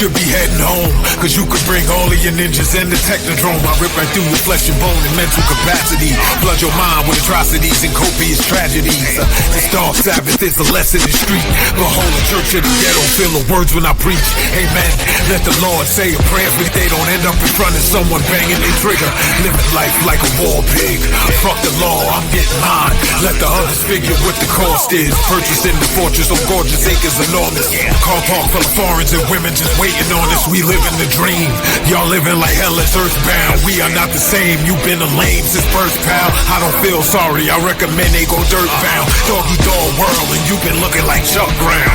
should be heading home, cause you could bring all of your ninjas in the Technodrome. I rip right through your flesh and bone and mental capacity, flood your mind with atrocities and copious tragedies. This dark Sabbath is a lesson in street. Behold the church of the ghetto, feel the words when I preach. Amen. Let the Lord say a prayer for they don't end up in front of someone banging their trigger. Living life like a war pig. Fuck the law, I'm getting mine. Let the others figure what the cost is. Purchasing the fortress on gorgeous acres enormous. Car park full of foreigners and women just waiting on us. We living the dream. Y'all living like hell is earthbound. We are not the same. You've been a lame since birth, pal. I don't feel sorry. I recommend they go dirt bound. Doggy dog world and you've been looking like Chuck Brown.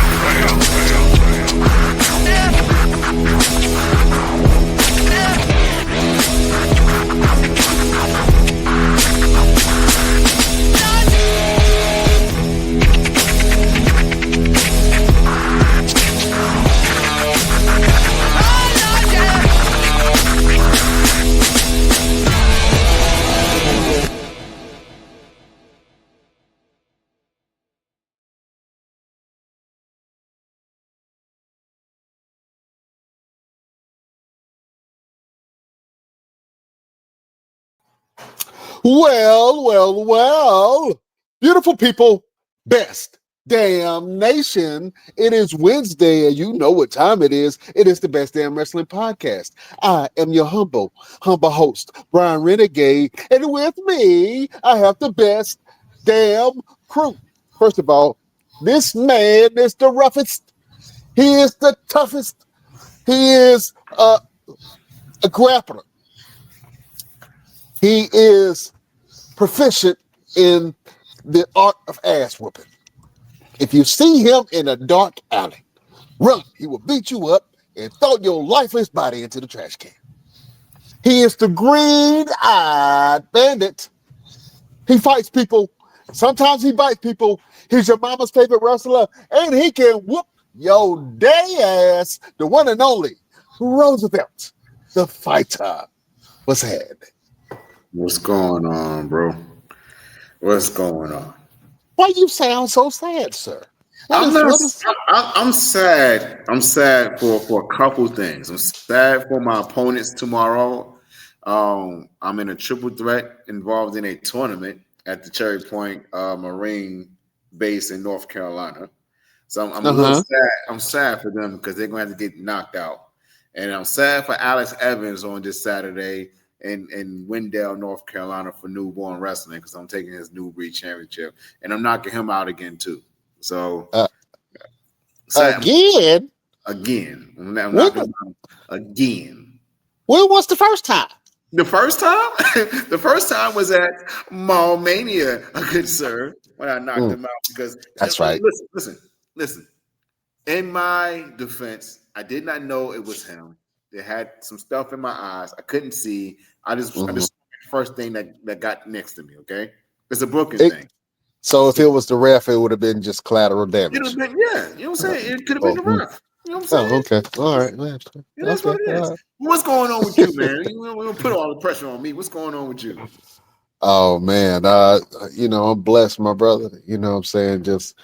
Well, beautiful people, best damn nation. It is Wednesday, and you know what time it is. It is the Best Damn Wrestling Podcast. I am your humble host, Brian Renegade, and with me, I have the best damn crew. First of all, this man is the roughest. He is the toughest. He is a grappler. He is proficient in the art of ass whooping. If you see him in a dark alley, run. He will beat you up and throw your lifeless body into the trash can. He is the green-eyed bandit. He fights people. Sometimes he bites people. He's your mama's favorite wrestler, and he can whoop your day ass. The one and only Roosevelt, the fighter. What's happening? What's going on, bro? What's going on? Why you sound so sad, sir? I'm sad. I'm sad for a couple things. I'm sad for my opponents tomorrow. I'm in a triple threat involved in a tournament at the Cherry Point Marine Base in North Carolina. So I'm a little sad. I'm sad for them because they're going to have to get knocked out. And I'm sad for Alex Evans on this Saturday in Wendell, North Carolina for Newborn Wrestling because I'm taking his New Breed Championship and I'm knocking him out again too. So again. I'm knocking him out again. When was the first time? The first time? The first time was at Mall Mania, good sir, when I knocked him out because that's right. Listen. In my defense, I did not know it was him. They had some stuff in my eyes. I couldn't see. I just first thing that got next to me. Okay, it's a booking thing. So if it was the ref, it would have been just collateral damage. It would have been, yeah. You know what I'm saying? It could have been the ref. You know what I'm saying? Oh, okay. All right, man. That's what it is. Right. What's going on with you, man? We don't put all the pressure on me. What's going on with you? Oh man, I'm blessed, my brother. You know what I'm saying? Just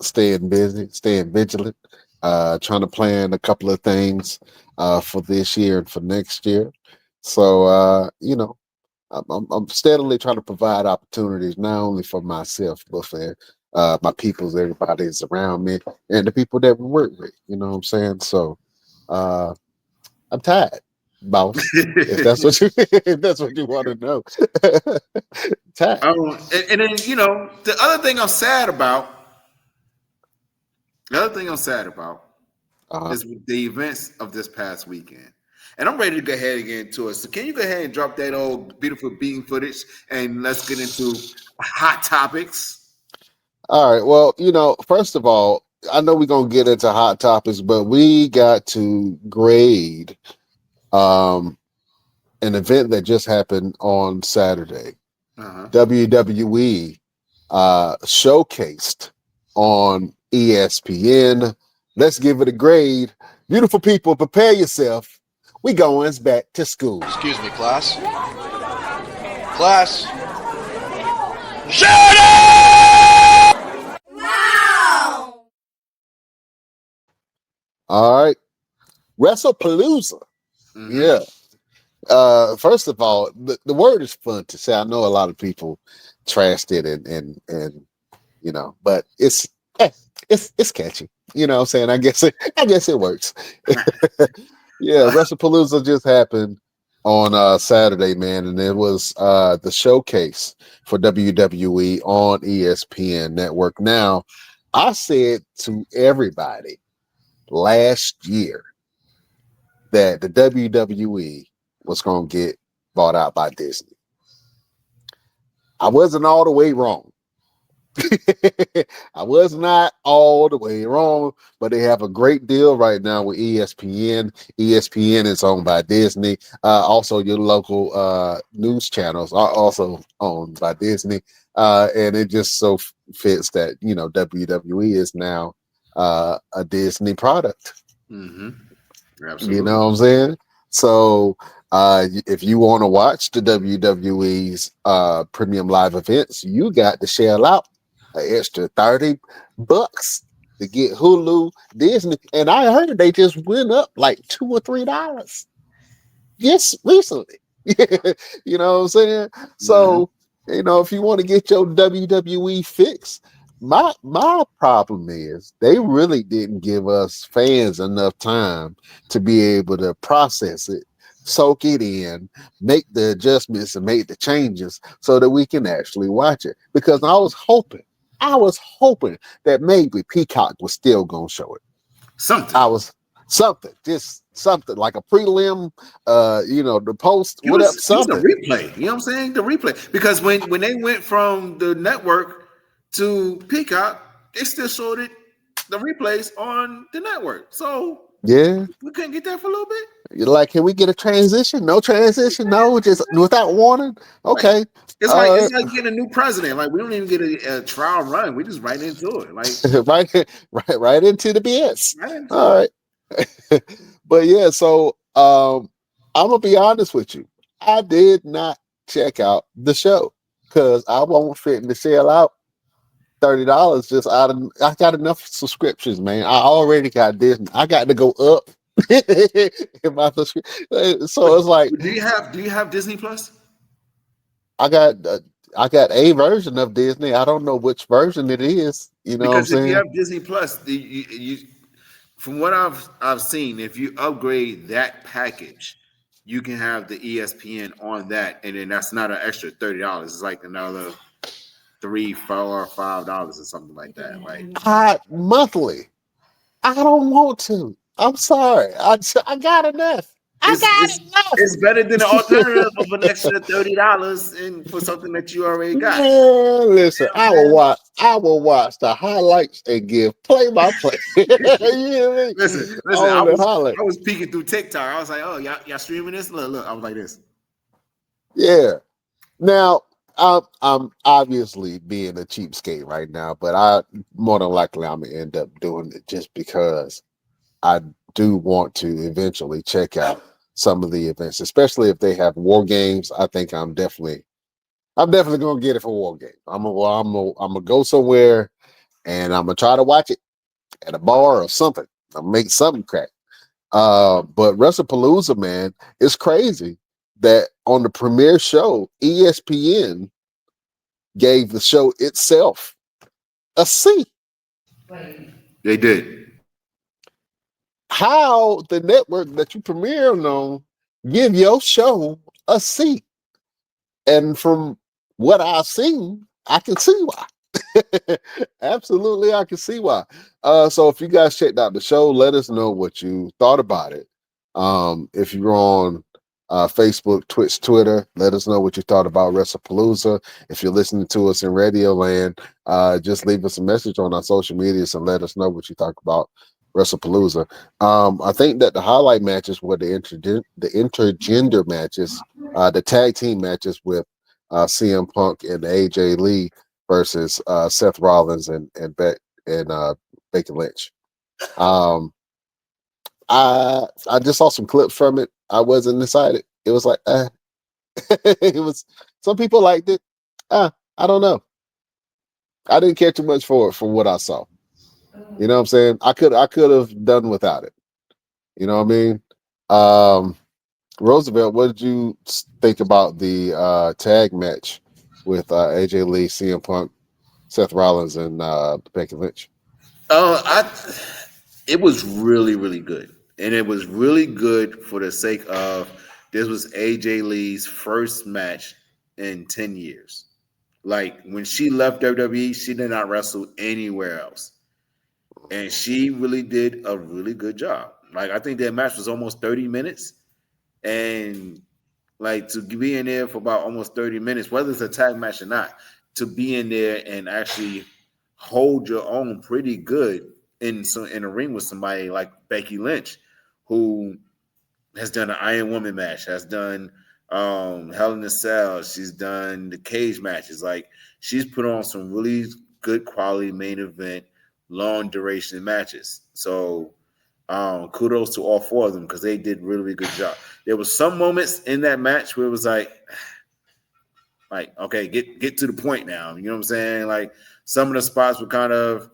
staying busy, staying vigilant, trying to plan a couple of things for this year and for next year. So I'm steadily trying to provide opportunities not only for myself but for my peoples, everybody that's around me, and the people that we work with. You know what I'm saying? So I'm tired, boss. if that's what you want to know. Tired. And then the other thing I'm sad about. Is the events of this past weekend. And I'm ready to go ahead and get into it. So can you go ahead and drop that old beautiful beating footage and let's get into hot topics? All right. Well, first of all, I know we're going to get into hot topics, but we got to grade an event that just happened on Saturday. WWE showcased on ESPN. Let's give it a grade. Beautiful people, prepare yourself. We going back to school. Excuse me, class. Class. Shut up! Wow. All right. WrestlePalooza. Mm-hmm. Yeah. First of all, the word is fun to say. I know a lot of people trashed it and you know, but it's catchy. You know what I'm saying? I guess it works. Yeah, WrestlePalooza just happened on Saturday, man, and it was the showcase for WWE on ESPN network. Now, I said to everybody last year that the WWE was going to get bought out by Disney. I wasn't all the way wrong. I was not all the way wrong, but they have a great deal right now with ESPN. ESPN is owned by Disney. Also, your local news channels are also owned by Disney. And it just so fits that, you know, WWE is now a Disney product. Mm-hmm. You Absolutely. know what I'm saying? So if you want to watch the WWE's premium live events, you got to shell out an extra $30 to get Hulu, Disney. And I heard they just went up like $2 or $3 just recently. You know what I'm saying? So, you know, if you want to get your WWE fix, my problem is they really didn't give us fans enough time to be able to process it, soak it in, make the adjustments and make the changes so that we can actually watch it. Because I was hoping that maybe Peacock was still gonna show it. Something. Just something like a prelim, you know, the post, It whatever, was a something. replay. You know what I'm saying? The replay. Because when they went from the network to Peacock, they still showed it the replays on the network. So Yeah. we couldn't get that for a little bit. You're like, can we get a transition? No transition? No, just without warning? Like Okay. it's like getting a new president. Like we don't even get a trial run. We just right into it. Like right into the BS. right into All it. right. But yeah, so I'm gonna be honest with you. I did not check out the show because I won't fit in the shell out $30 just out of I got enough subscriptions, man. I already got Disney. I got to go up in my subscription. So it's like Do you have Disney Plus? I got uh, I got a version of Disney. I don't know which version it is. You know what I'm Because if you saying? have Disney Plus, you from what I've seen, if you upgrade that package, you can have the ESPN on that, and then that's not an extra $30. It's like another $3, $4, $5 or something like that. Like Monthly. I don't want to. I'm sorry. I got enough. I it's got it's it's better than the enough. alternative of an extra $30 and for something that you already got. Man, listen, You know what I'm saying? I will watch the highlights and give play by play. You know what I Listen. mean? On the highlight. I was peeking through TikTok. I was like, oh, y'all streaming this? Look. I was like this. Yeah. Now, I'm obviously being a cheapskate right now, but I more than likely I'm gonna end up doing it just because I do want to eventually check out some of the events, especially if they have war games. I think I'm definitely gonna get it for war games. I'm gonna go somewhere and I'm gonna try to watch it at a bar or something. I'll make something crack. But WrestlePalooza, man, it's crazy that on the premiere show, ESPN gave the show itself a C. They did. How the network that you premiere on give your show a C? And from what I've seen, I can see why. Absolutely, I can see why. So if you guys checked out the show, let us know what you thought about it. If you're on Facebook, Twitch, Twitter, let us know what you thought about WrestlePalooza. If you're listening to us in Radio Land, just leave us a message on our social medias and let us know what you thought about WrestlePalooza. I think that the highlight matches were the intergender matches, the tag team matches with CM Punk and AJ Lee versus Seth Rollins and Becky Lynch. I just saw some clips from it. I wasn't excited. It was like, it was. Some people liked it. I don't know. I didn't care too much for it from what I saw. You know what I'm saying? I could have done without it. You know what I mean? Um, Roosevelt, what did you think about the tag match with AJ Lee, CM Punk, Seth Rollins, and Becky Lynch? I it was really, really good. And it was really good for the sake of this was AJ Lee's first match in 10 years. Like when she left WWE, she did not wrestle anywhere else. And she really did a really good job. Like I think that match was almost 30 minutes. And like to be in there for about almost 30 minutes, whether it's a tag match or not, to be in there and actually hold your own pretty good in a ring with somebody like Becky Lynch, who has done an Iron Woman match, has done Hell in a Cell, she's done the cage matches. Like she's put on some really good quality main event, long duration matches. So kudos to all four of them because they did really, really good job. There was some moments in that match where it was like okay, get to the point now. You know what I'm saying? Like some of the spots were kind of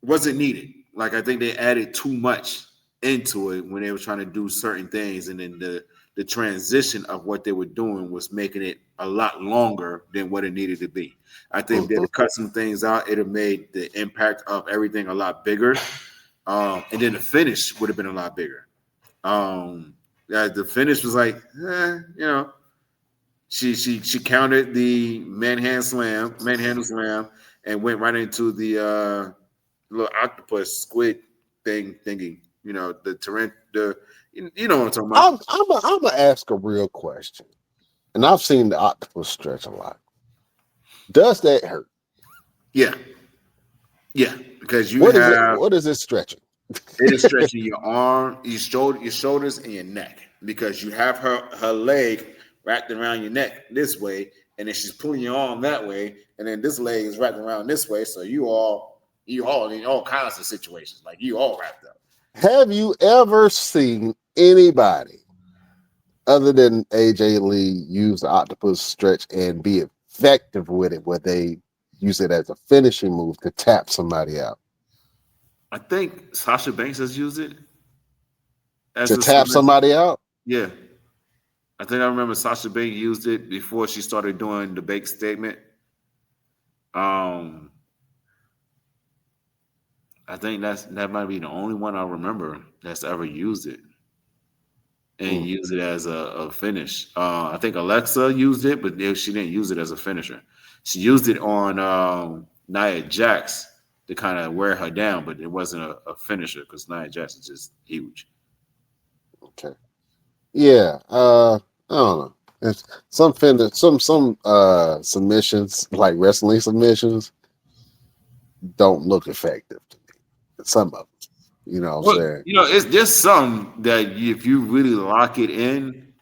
wasn't needed. Like I think they added too much into it when they were trying to do certain things, and then the transition of what they were doing was making it a lot longer than what it needed to be. I think if they had cut some things out, it'd have made the impact of everything a lot bigger. And then the finish would have been a lot bigger. The finish was like, you know, she countered the manhandle slam, and went right into the little octopus squid thingy. You know, the torrent. You know what I'm talking about. I'm gonna ask a real question, and I've seen the octopus stretch a lot. Does that hurt? Yeah, because what is it stretching? It is stretching your arm, your shoulders, and your neck because you have her leg wrapped around your neck this way, and then she's pulling your arm that way, and then this leg is wrapped around this way. So you all in all kinds of situations, like you all wrapped up. Have you ever seen anybody other than AJ Lee use the octopus stretch and be effective with it, where they use it as a finishing move to tap somebody out? I think Sasha Banks has used it as to tap somebody out. Yeah, I think I remember Sasha Banks used it before she started doing the bank statement. I think that might be the only one I remember that's ever used it and used it as a finish. I think Alexa used it, but she didn't use it as a finisher. She used it on Nia Jax to kind of wear her down, but it wasn't a finisher because Nia Jax is just huge. Okay. Yeah. I don't know. It's some submissions, like wrestling submissions, don't look effective to me. Some of them, you know what I'm saying? You know, it's just some that if you really lock it in,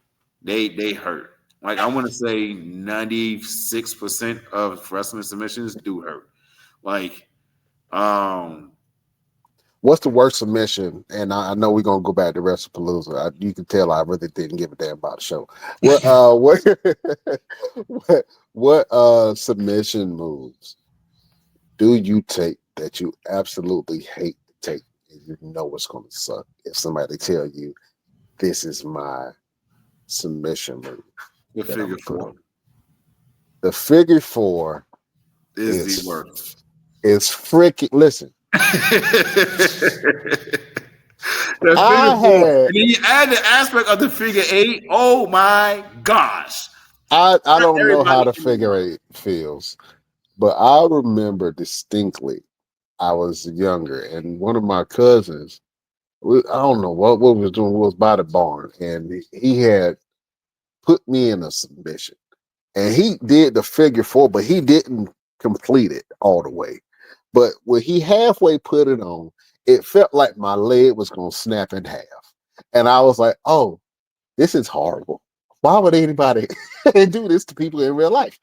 they hurt. Like I want to say 96% of wrestling submissions do hurt. Like, what's the worst submission? And I know we're gonna go back to WrestlePalooza. You can tell I really didn't give a damn about the show. What submission moves do you take that you absolutely hate to take, and you know it's gonna suck if somebody tell you this is my submission move? The figure four. The figure four is the worst. It's freaking. Listen. And then you add the aspect of the figure eight. Oh my gosh. I don't know how the figure eight feels, but I remember distinctly I was younger and one of my cousins, I don't know what we was doing, we was by the barn, and he had put me in a submission. And he did the figure four, but he didn't complete it all the way. But when he halfway put it on, it felt like my leg was going to snap in half. And I was like, oh, this is horrible. Why would anybody do this to people in real life?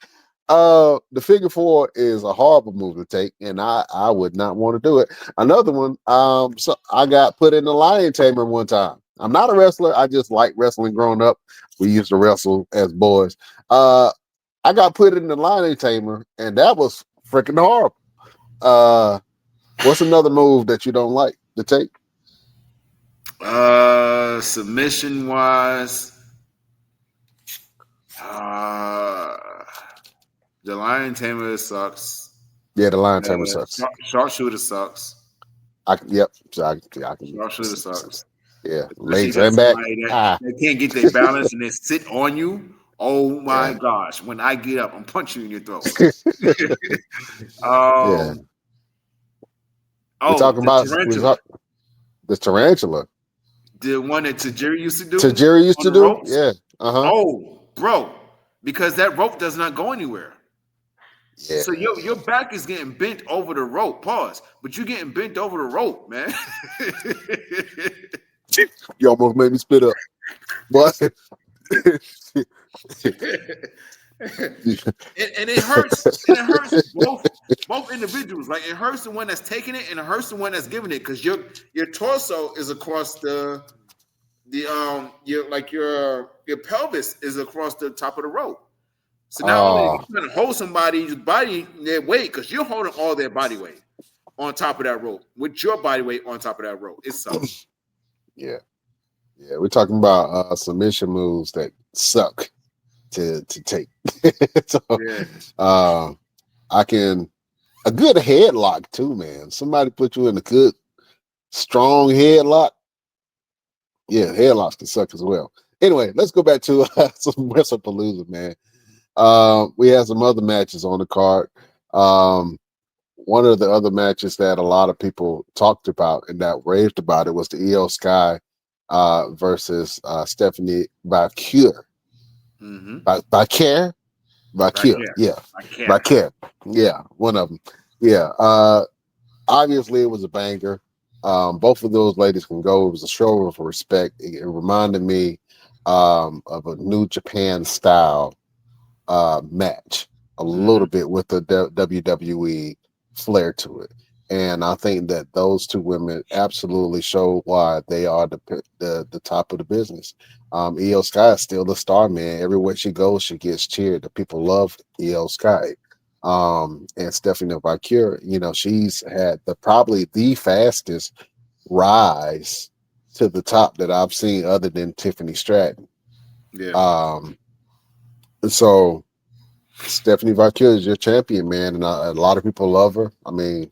The figure four is a horrible move to take, and I would not want to do it. Another one, so I got put in the lion tamer one time. I'm not a wrestler. I just like wrestling growing up. We used to wrestle as boys. I got put in the lion tamer, and that was freaking horrible. What's another move that you don't like to take? Submission wise, the Lion Tamer sucks. Yeah, the Lion Tamer sucks. Sharpshooter sucks. Yep. So I can. Sharpshooter sucks. Yeah, Especially legs and back. They can't get their balance and they sit on you. Oh my Yeah. gosh! When I get up, I'm punching you in your throat. Yeah. We're talking about the tarantula. The one that Tajiri used to do. Tajiri used to do. Ropes? Yeah. Oh, bro, because that rope does not go anywhere. Yeah. So your back is getting bent over the rope. Pause. But you're getting bent over the rope, man. You almost made me spit up. But and it hurts. And it hurts both individuals. Like it hurts the one that's taking it, and it hurts the one that's giving it, because your torso is across your pelvis is across the top of the rope. So not only are you trying to hold somebody's body, their weight, because you're holding all their body weight on top of that rope, with your body weight on top of that rope. It sucks. Yeah. We're talking about submission moves that suck to take. So, a good headlock too, man. Somebody put you in a good, strong headlock. Yeah, headlocks can suck as well. Anyway, let's go back to some WrestlePalooza, man. We had some other matches on the card. One of the other matches that a lot of people talked about and that raved about it was the Io Sky versus Stephanie Valkyrie. Valkyrie, yeah, one of them. Yeah, obviously it was a banger. Both of those ladies can go. It was a show of respect. It reminded me of a New Japan style match, a little bit with the WWE flair to it. And I think that those two women absolutely show why they are the top of the business. Io Sky is still the star, man. Everywhere she goes, she gets cheered. The people love Io Sky. And Stephanie Valkyrie, she's had probably the fastest rise to the top that I've seen, other than Tiffany Stratton. Yeah. So Stephanie Valkyrie is your champion, man, and a lot of people love her. I mean,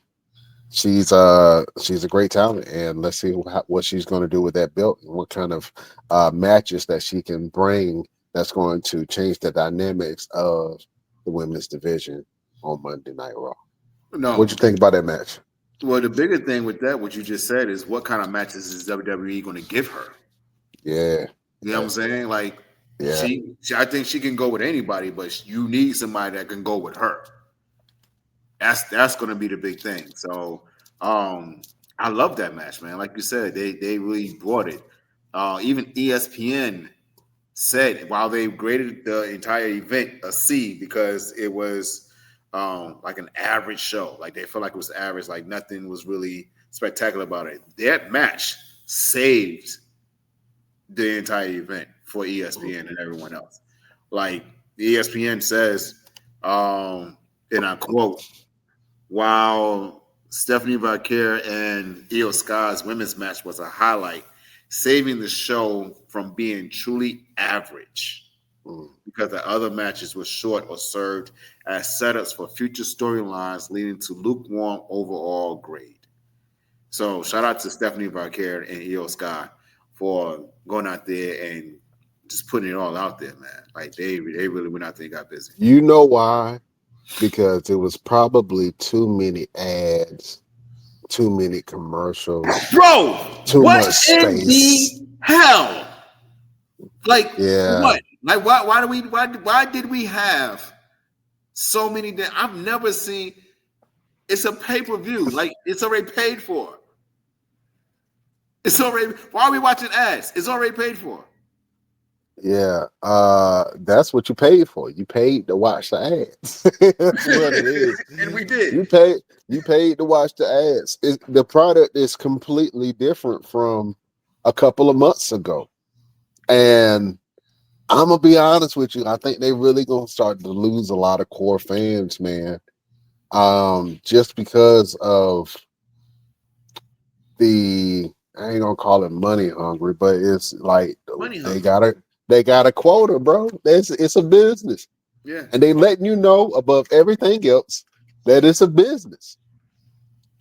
she's a great talent, and let's see what she's going to do with that belt and what kind of matches that she can bring that's going to change the dynamics of the women's division on Monday Night Raw. No, what'd you think about that match? Well, the bigger thing with that, what you just said, is what kind of matches is WWE going to give her? Yeah, you know what I'm saying? Like, yeah, I think she can go with anybody, but you need somebody that can go with her. That's going to be the big thing. So, I love that match, man. Like you said, they really brought it. Even ESPN said, while they graded the entire event a C because it was like an average show, like they felt like it was average, like nothing was really spectacular about it. That match saved the entire event for ESPN and everyone else. Like ESPN says, and I quote, while Stephanie Valkyrie and Io Sky's women's match was a highlight, saving the show from being truly average because the other matches were short or served as setups for future storylines, leading to lukewarm overall grade. So shout out to Stephanie Valkyrie and Io Sky for going out there and just putting it all out there, man. Like they really went out there and got busy. You know why? Because it was probably too many ads, too many commercials, bro. Too what much in space. the hell? Like Yeah. what? Like why did we have so many? I've never seen. It's a pay-per-view. Like it's already paid for. It's already. Why are we watching ads? It's already paid for. Yeah, that's what you paid for. You paid to watch the ads. That's what it is. And we did. You paid to watch the ads. The product is completely different from a couple of months ago. And I'm gonna be honest with you. I think they really gonna start to lose a lot of core fans, man. Just because of the I ain't gonna call it money hungry, but it's like Money they hungry. got a quota, bro. It's a business, Yeah. and they letting you know above everything else that it's a business.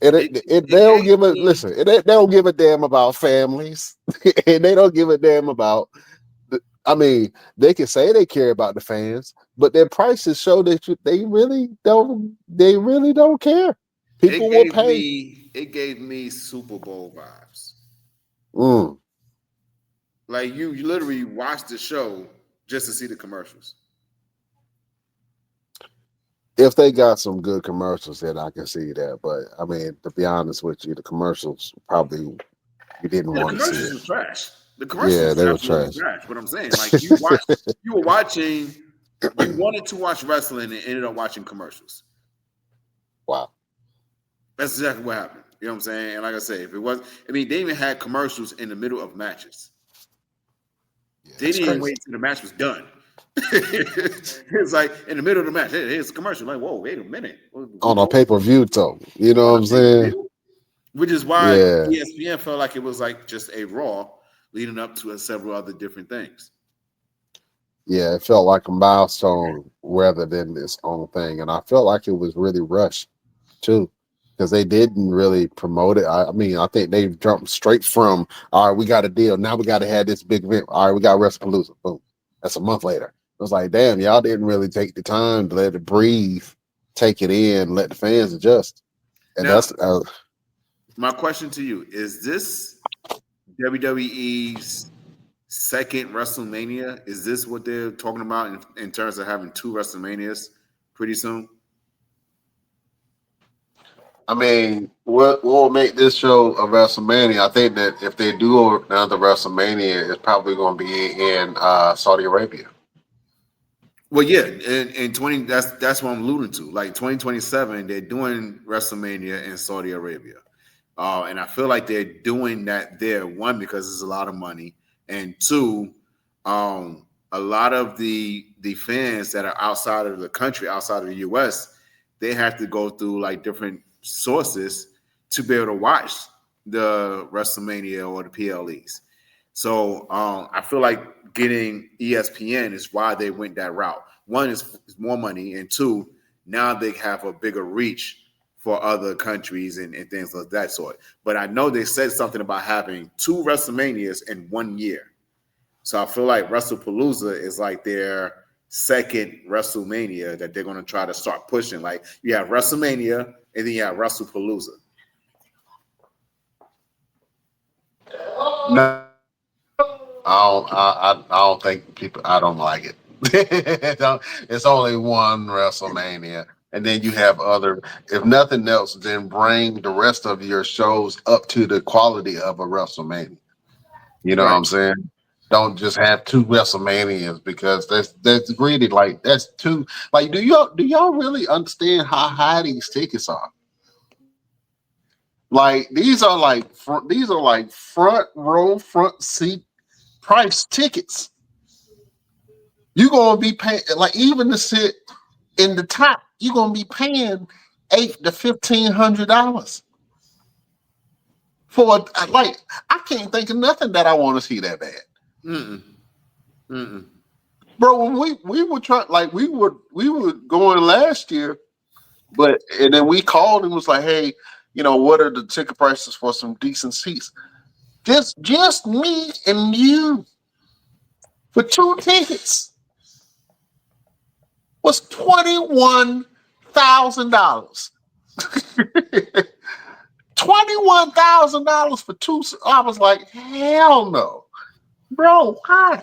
And they It don't give gave a me listen. They don't give a damn about families, and they don't give a damn about. I mean, they can say they care about the fans, but their prices show that they really don't. They really don't care. People will pay. it gave me Super Bowl vibes. Mm. Like you literally watch the show just to see the commercials. If they got some good commercials, then I can see that. But I mean, to be honest with you, the commercials probably you didn't Yeah, the want to see commercials it. were trash. The commercials Yeah, they were were absolutely trash. trash. But I'm saying, like, you were watching, you wanted to watch wrestling and ended up watching commercials. Wow. That's exactly what happened. You know what I'm saying? And like I say, if it was, I mean, they even had commercials in the middle of matches. Yeah, They that's didn't even crazy. wait till the match was done. It's like in the middle of the match. Hey, here's a commercial. Like, whoa, wait a minute. On a pay-per-view though. You know On what a I'm saying? pay-per-view? Which is why Yeah. ESPN felt like it was like just a Raw leading up to several other different things. Yeah, it felt like a milestone rather than this own thing. And I felt like it was really rushed too. Because they didn't really promote it. I mean, I think they jumped straight from all right, we got a deal. Now we got to have this big event. All right, we got WrestlePalooza. Boom. That's a month later. It was like, damn, y'all didn't really take the time to let it breathe, take it in, let the fans adjust. And Now, that's my question to you is this WWE's second WrestleMania? Is this what they're talking about in terms of having two WrestleManias pretty soon? I mean, what will make this show a WrestleMania? I think that if they do another WrestleMania, it's probably going to be in Saudi Arabia. Well, yeah, in 20 that's what I'm alluding to. Like 2027, they're doing WrestleMania in Saudi Arabia. And I feel like they're doing that there, one, because it's a lot of money, and two, a lot of the fans that are outside of the country, outside of the US, they have to go through like different sources to be able to watch the WrestleMania or the PLEs. So I feel like getting ESPN is why they went that route. One is more money, and two, now they have a bigger reach for other countries and things of that sort. But I know they said something about having two WrestleManias in 1 year. So I feel like WrestlePalooza is like their second WrestleMania that they're going to try to start pushing. Like you have WrestleMania and then you have WrestlePalooza. No, I don't think people. I don't like it. It's only one WrestleMania, and then you have other. If nothing else, then bring the rest of your shows up to the quality of a WrestleMania. You know what Right. I'm saying? Don't just have two WrestleManias because that's greedy. Like that's too. Like, do y'all really understand how high these tickets are? Like these are like front row, front seat price tickets. You're gonna be paying like even to sit in the top, you're gonna be paying $800 to $1,500 for like I can't think of nothing that I want to see that bad. Mm-mm. Mm-mm. Bro, when we were trying like we were going last year, but and then we called and was like, hey, what are the ticket prices for some decent seats? Just me and you for two tickets was $21,000. $21,000 for two. I was like, hell no, bro. Why?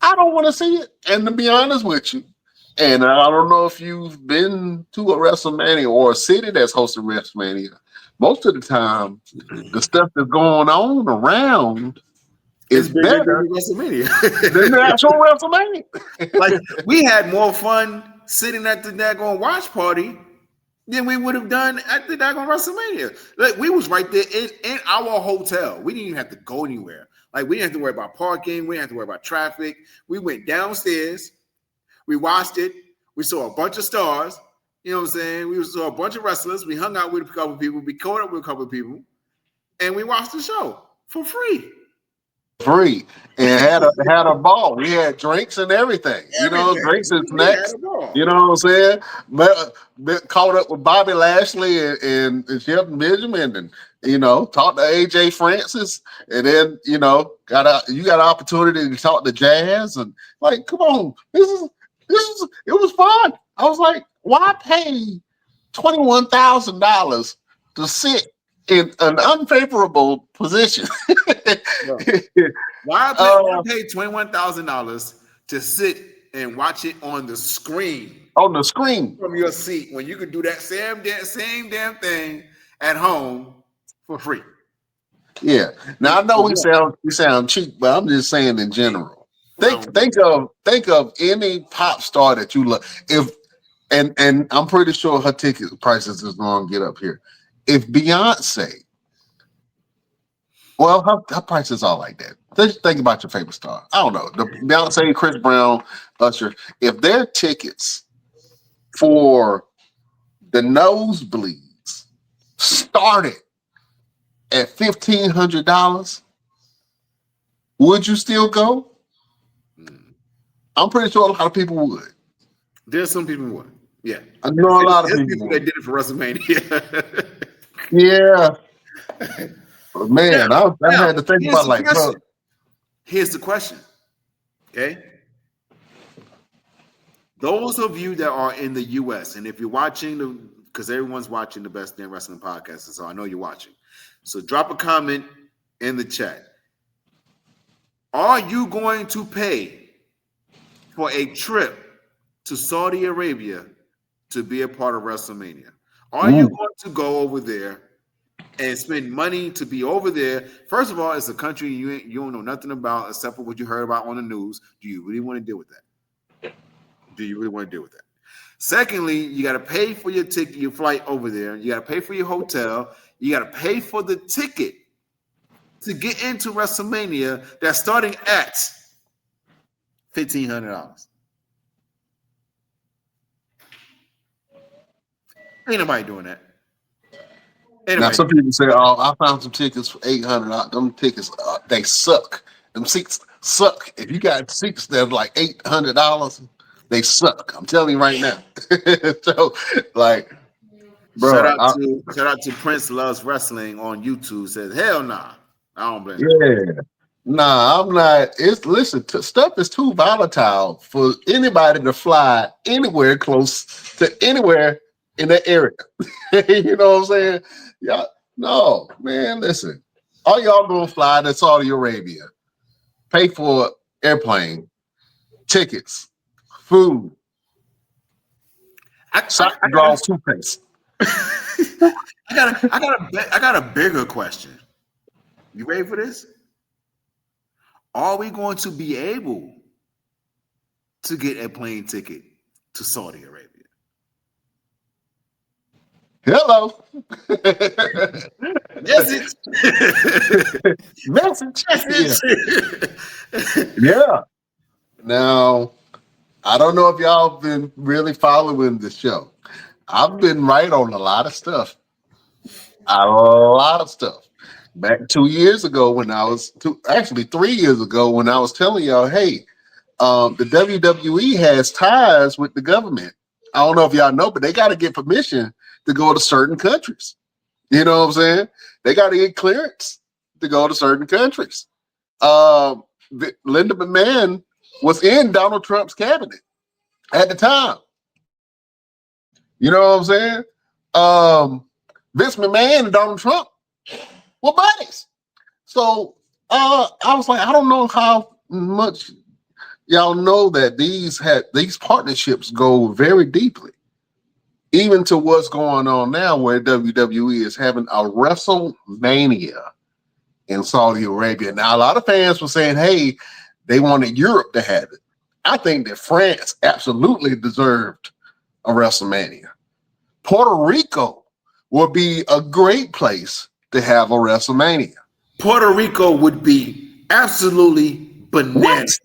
I don't want to see it. And to be honest with you, and I don't know if you've been to a WrestleMania or a city that's hosting WrestleMania. Most of the time, the stuff that's going on around It's is bigger than better the than the WrestleMania. actual WrestleMania. Like we had more fun sitting at the daggone watch party than we would have done at the daggone WrestleMania. Like we was right there in our hotel. We didn't even have to go anywhere. Like we didn't have to worry about parking. We didn't have to worry about traffic. We went downstairs. We watched it. We saw a bunch of stars. You know what I'm saying? We saw a bunch of wrestlers. We hung out with a couple of people. We caught up with a couple of people, and we watched the show. for free. Free and had a ball. We had drinks and everything. You know, drinks and snacks. You know what I'm saying? But caught up with Bobby Lashley and Shelton Benjamin, and you know, talked to AJ Francis, and then you know, got an opportunity to talk to Jazz, and like, come on, this is it was fun. I was like, why pay $21,000 to sit in an unfavorable position? Why pay $21,000 to sit and watch it on the screen? On the screen from your seat when you could do that same damn thing at home for free. Yeah. Now I know we sound cheap, but I'm just saying in general. Think of any pop star that you love. And I'm pretty sure her ticket prices is going to get up here. If Beyonce, well, her prices are like that. Just think about your favorite star. I don't know. The Beyonce, Chris Brown, Usher. If their tickets for the nosebleeds started at $1,500, would you still go? I'm pretty sure a lot of people would. There's some people who would. Yeah. I know a lot of people that did it for WrestleMania. Yeah. But man, I had to think about like, bro. Here's the question. Okay. Those of you that are in the US, and if you're watching because everyone's watching the Best Damn Wrestling podcast, so I know you're watching. So drop a comment in the chat. Are you going to pay for a trip to Saudi Arabia to be a part of WrestleMania? Are you going to go over there and spend money to be over there? First of all, it's a country you don't know nothing about except for what you heard about on the news. Do you really want to deal with that? Do you really want to deal with that? Secondly, you got to pay for your ticket, your flight over there. You got to pay for your hotel. You got to pay for the ticket to get into WrestleMania that's starting at $1,500. Ain't nobody doing that. Now some people say, "Oh, I found some tickets for $800. Them tickets, they suck. Them seats suck. If you got seats that are like $800, they suck. I'm telling you right now." So, like, bro, shout out to Prince Loves Wrestling on YouTube. Says, "Hell nah, I don't blame." Yeah, nah, I'm not. Stuff is too volatile for anybody to fly anywhere close to anywhere in that area. You know what I'm saying? Yeah, no, man. Listen, all y'all gonna fly to Saudi Arabia, pay for airplane tickets, food. I toothpaste. I got a bigger question. You ready for this? Are we going to be able to get a plane ticket to Saudi Arabia? Hello. Message. Yeah. Now, I don't know if y'all been really following the show. I've been right on a lot of stuff. Back 2 years ago when I was 3 years ago when I was telling y'all, hey, the WWE has ties with the government. I don't know if y'all know, but they got to get permission to go to certain countries. You know what I'm saying? They got to get clearance to go to certain countries. Linda McMahon was in Donald Trump's cabinet at the time. You know what I'm saying? Vince McMahon and Donald Trump were buddies. So I was like, I don't know how much y'all know that these partnerships go very deeply. Even to what's going on now where WWE is having a WrestleMania in Saudi Arabia. Now, a lot of fans were saying, hey, they wanted Europe to have it. I think that France absolutely deserved a WrestleMania. Puerto Rico would be a great place to have a WrestleMania. Puerto Rico would be absolutely bananas.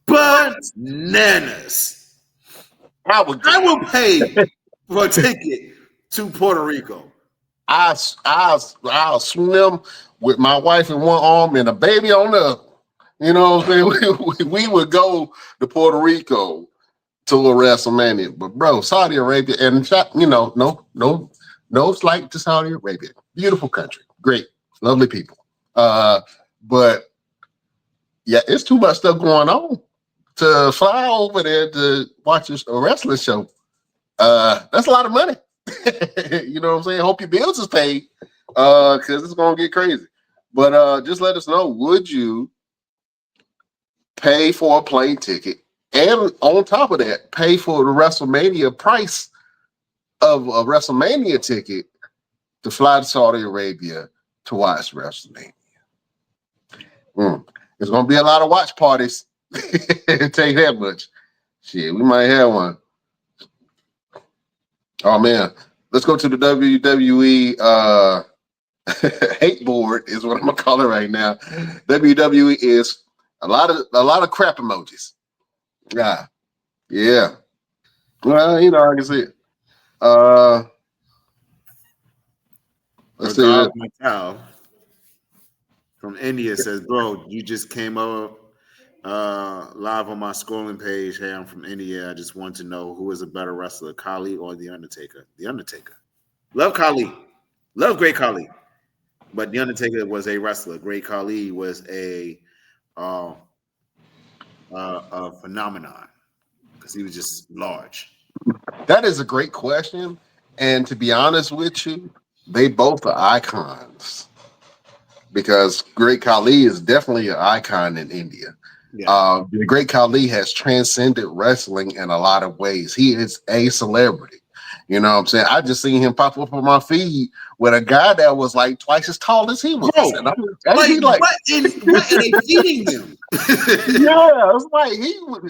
Bananas. I will pay for a ticket to Puerto Rico. I'll swim with my wife in one arm and a baby on the other. You know what I'm saying? We would go to Puerto Rico to a WrestleMania, but bro, Saudi Arabia and no slight to Saudi Arabia. Beautiful country, great, lovely people. But yeah, it's too much stuff going on to fly over there to watch a wrestling show. That's a lot of money. You know what I'm saying? Hope your bills is paid, because it's gonna get crazy. But just let us know, would you pay for a plane ticket and on top of that, pay for the WrestleMania price of a WrestleMania ticket to fly to Saudi Arabia to watch WrestleMania? There's gonna be a lot of watch parties. I'll tell you that much. Shit, we might have one. Oh man, let's go to the WWE hate board is what I'm gonna call it right now. WWE is a lot of crap emojis. Yeah. Well, I can see it. Let's see. Mattel from India says, "Bro, you just came up live on my scrolling page. Hey, I'm from India. I just want to know who is a better wrestler, Khali or The Undertaker? The Undertaker. Love Khali. Love Great Khali. But The Undertaker was a wrestler. Great Khali was a phenomenon because he was just large." That is a great question. And to be honest with you, they both are icons because Great Khali is definitely an icon in India. Yeah. The Great Khali has transcended wrestling in a lot of ways. He is a celebrity. You know what I'm saying? I just seen him pop up on my feed with a guy that was like twice as tall as he was. Bro, and what are they feeding him? Yeah, it was like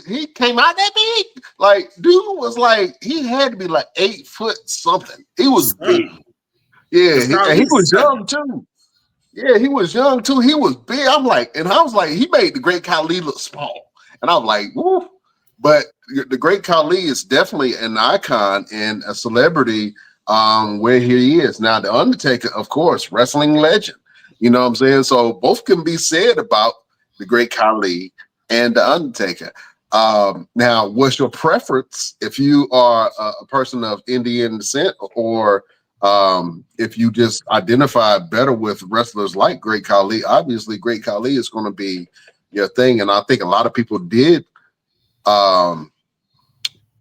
he came out that big. Like, dude was like, he had to be like 8 foot something. He was big. Yeah, he was young too. Yeah, he was young too. He was big. I was like, he made the Great Khali look small. And I'm like, woo. But the Great Khali is definitely an icon and a celebrity where he is. Now, The Undertaker, of course, wrestling legend. You know what I'm saying? So both can be said about the Great Khali and The Undertaker. Now, what's your preference if you are a person of Indian descent, or if you just identify better with wrestlers like Great Khali? Obviously, Great Khali is going to be your thing. And I think a lot of people did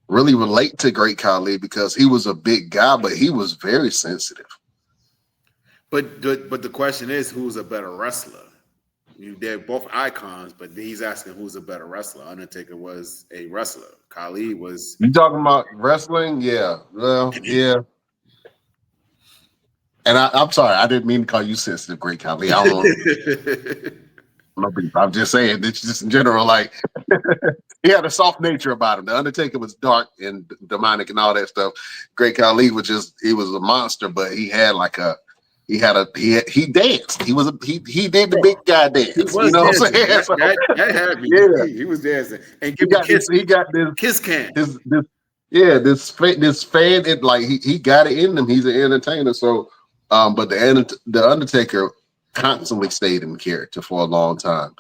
really relate to Great Khali because he was a big guy, but he was very sensitive. But the question is, who's a better wrestler? They're both icons, but he's asking who's a better wrestler. Undertaker was a wrestler. Khali was. You talking about wrestling? Yeah. Well, yeah. And I'm sorry, I didn't mean to call you sensitive, Great Khali. I don't want I'm just saying, it's just in general, like he had a soft nature about him. The Undertaker was dark and demonic and all that stuff. Great Khali was he was a monster, but he had like he danced. He did the big guy dance. You know what I'm saying? That had me. Yeah. He was dancing. And he got this kiss can. This fan, it like he got it in him. He's an entertainer. So but the Undertaker constantly stayed in character for a long time.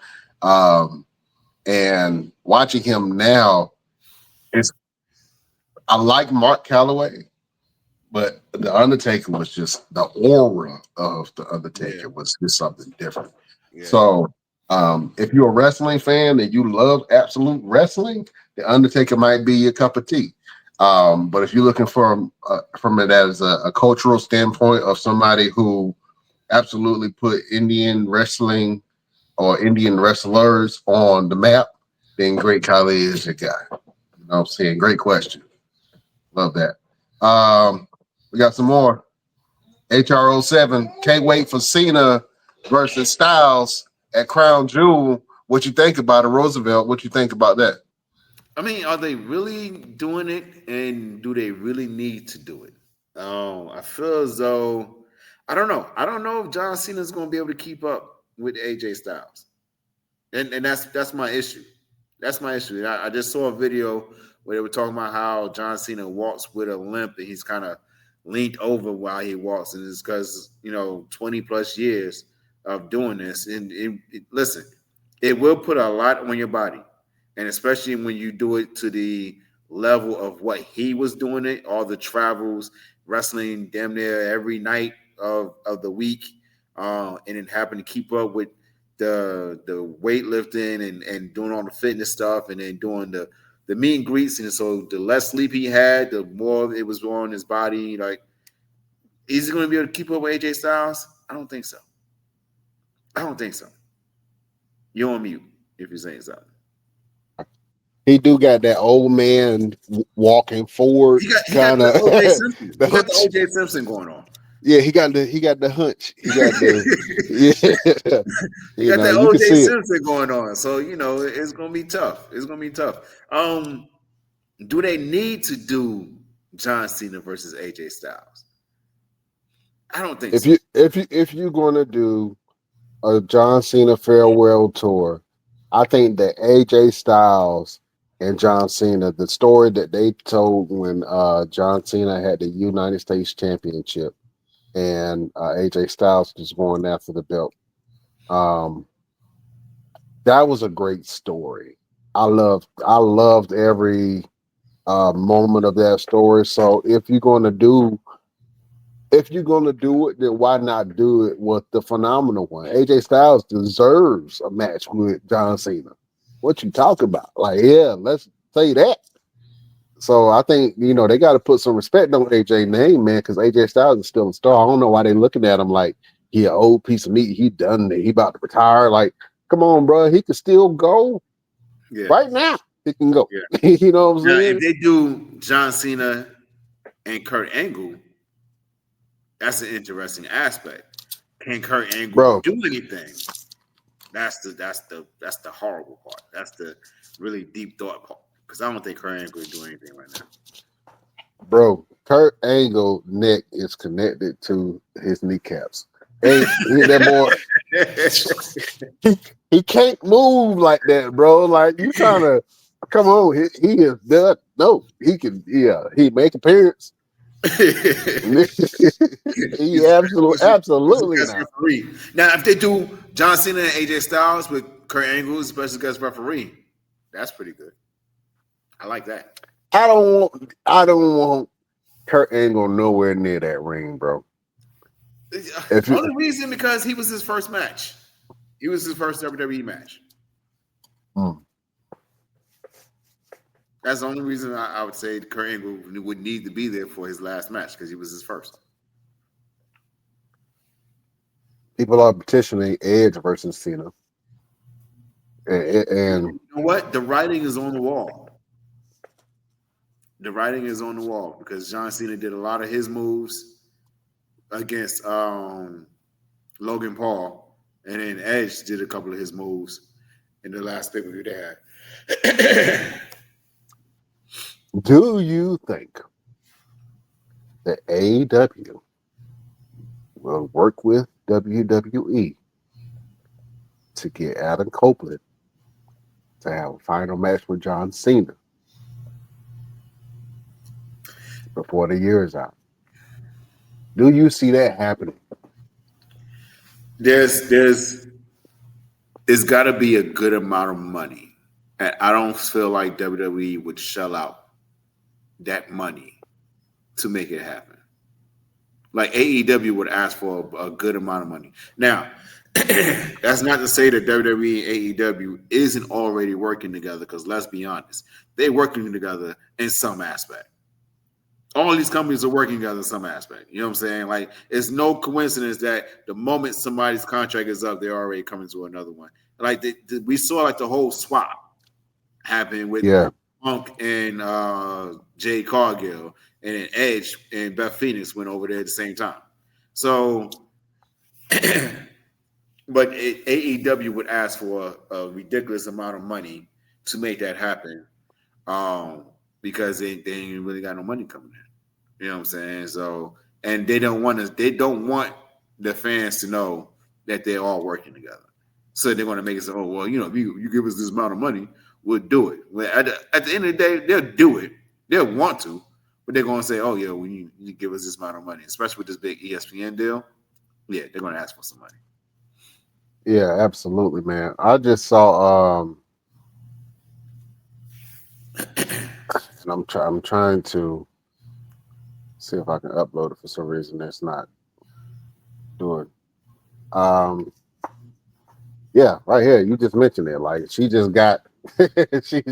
And watching him now, I like Mark Calloway, but the Undertaker was just, the aura of the Undertaker was just something different. Yeah. So if you're a wrestling fan and you love absolute wrestling, the Undertaker might be your cup of tea. But if you're looking from it as a cultural standpoint of somebody who absolutely put Indian wrestling or Indian wrestlers on the map, then Great Khali is your guy. You know what I'm saying? Great question. Love that. We got some more. HRO7, can't wait for Cena versus Styles at Crown Jewel. What you think about it, Roosevelt? What you think about that? I mean, are they really doing it, and do they really need to do it? I feel as though I don't know if John Cena is going to be able to keep up with AJ Styles, and that's my issue. That's my issue. I just saw a video where they were talking about how John Cena walks with a limp, and he's kind of leaned over while he walks, and it's because 20 plus years of doing this. And listen, it will put a lot on your body, and especially when you do it to the level of what he was doing it, all the travels, wrestling damn near every night of the week, and then having to keep up with the weightlifting and doing all the fitness stuff, and then doing the meet and greets. And so the less sleep he had, the more it was on his body. Like, is he going to be able to keep up with AJ Styles? I don't think so. You're on mute if you're saying something. He do got that old man walking forward. He got the OJ Simpson. He got the OJ Simpson going on. Yeah, he got the hunch. He got the he got that OJ Simpson going on. So it's gonna be tough. Do they need to do John Cena versus AJ Styles? I don't think so. If you're gonna do a John Cena farewell tour, I think that AJ Styles and John Cena, the story that they told when John Cena had the United States Championship and AJ Styles was going after the belt, that was a great story. I loved every moment of that story. So if you're gonna do it, then why not do it with the phenomenal one? AJ Styles deserves a match with John Cena. What you talking about? Like, yeah, let's say that. So I think, they got to put some respect on AJ name, man, because AJ Styles is still a star. I don't know why they looking at him like he an old piece of meat. He done it. He about to retire. Like, come on, bro. He can still go. Yeah. Right now. He can go. Yeah. You know what I'm saying? If they do John Cena and Kurt Angle, that's an interesting aspect. Can Kurt Angle do anything? That's the horrible part. That's the really deep thought part. Because I don't think Kurt Angle is doing anything right now. Bro, Kurt Angle neck is connected to his kneecaps. That boy, he can't move like that, bro. Like, you trying to come on? He is done. No, he can. Yeah, he make appearance. He absolutely not. Now, if they do John Cena and AJ Styles with Kurt Angle as special guest referee, that's pretty good. I like that. I don't want Kurt Angle nowhere near that ring, bro. Only reason because he was his first match. He was his first WWE match. That's the only reason I would say Kurt Angle would need to be there for his last match, because he was his first. People are petitioning Edge versus Cena. And you know what? The writing is on the wall. The writing is on the wall because John Cena did a lot of his moves against Logan Paul, and then Edge did a couple of his moves in the last pay-per-view they had. Do you think that AEW will work with WWE to get Adam Copeland to have a final match with John Cena before the year is out? Do you see that happening? It's got to be a good amount of money. And I don't feel like WWE would shell out that money to make it happen. Like AEW would ask for a good amount of money. Now, that's not to say that WWE and AEW isn't already working together, because let's be honest, they're working together in some aspect. All these companies are working together in some aspect. You know what I'm saying? Like, it's no coincidence that the moment somebody's contract is up, they're already coming to another one. Like, we saw like the whole swap happen with Punk and Jay Cargill, and then Edge and Beth Phoenix went over there at the same time. So, but AEW would ask for a ridiculous amount of money to make that happen, because they ain't really got no money coming in. You know what I'm saying? So, and they don't want the fans to know that they're all working together. So they're going to make it say, oh, well, if you give us this amount of money, we'll do it. Well, at the end of the day, they'll do it. They'll want to, but they're going to say, oh, yeah, you give us this amount of money, especially with this big ESPN deal. Yeah, they're going to ask for some money. Yeah, absolutely, man. I just saw and I'm trying to see if I can upload it for some reason that's not doing. Um yeah, right here. You just mentioned it. Like she just got she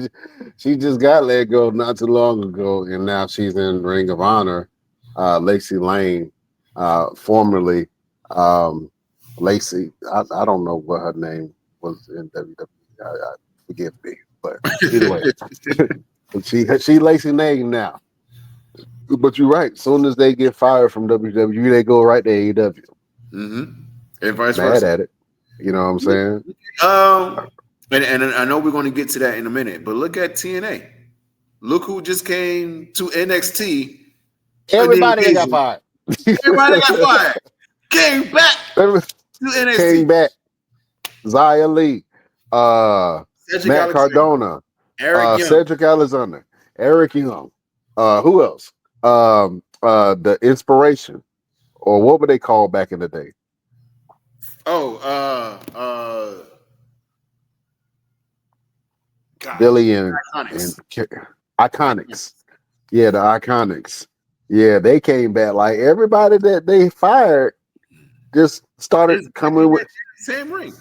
she just got let go not too long ago, and now she's in Ring of Honor. Lacey Lane, formerly Lacey. I don't know what her name was in WWE. Forgive me, but either way, she Lacey Lane now. But you're right. As soon as they get fired from WWE, they go right to AEW. Mm-hmm. And vice Mad versa. at it. You know what I'm saying? Um, and I know we're going to get to that in a minute, but look at TNA. Look who just came to NXT. Everybody that got fired. Everybody got fired. Came back to NXT. Came back. Zia Lee, Matt Cardona, Eric Young. Cedric Alexander, Eric Young. Who else? The Inspiration, or what were they called back in the day? Billy and Iconics. Yeah, the Iconics. Yeah, they came back. Like everybody that they fired just started coming with same ring.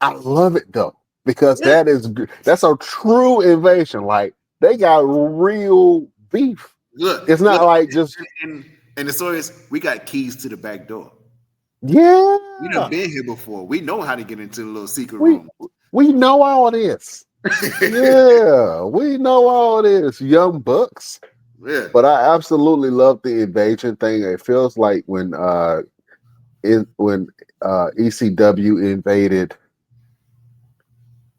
I love it though, because that's a true invasion. Like they got real beef. Look, it's not like just and the story is we got keys to the back door. Yeah. We done been here before. We know how to get into the little secret room. We know all this. Yeah, we know all this. Young Bucks. Yeah. But I absolutely love the invasion thing. It feels like when ECW invaded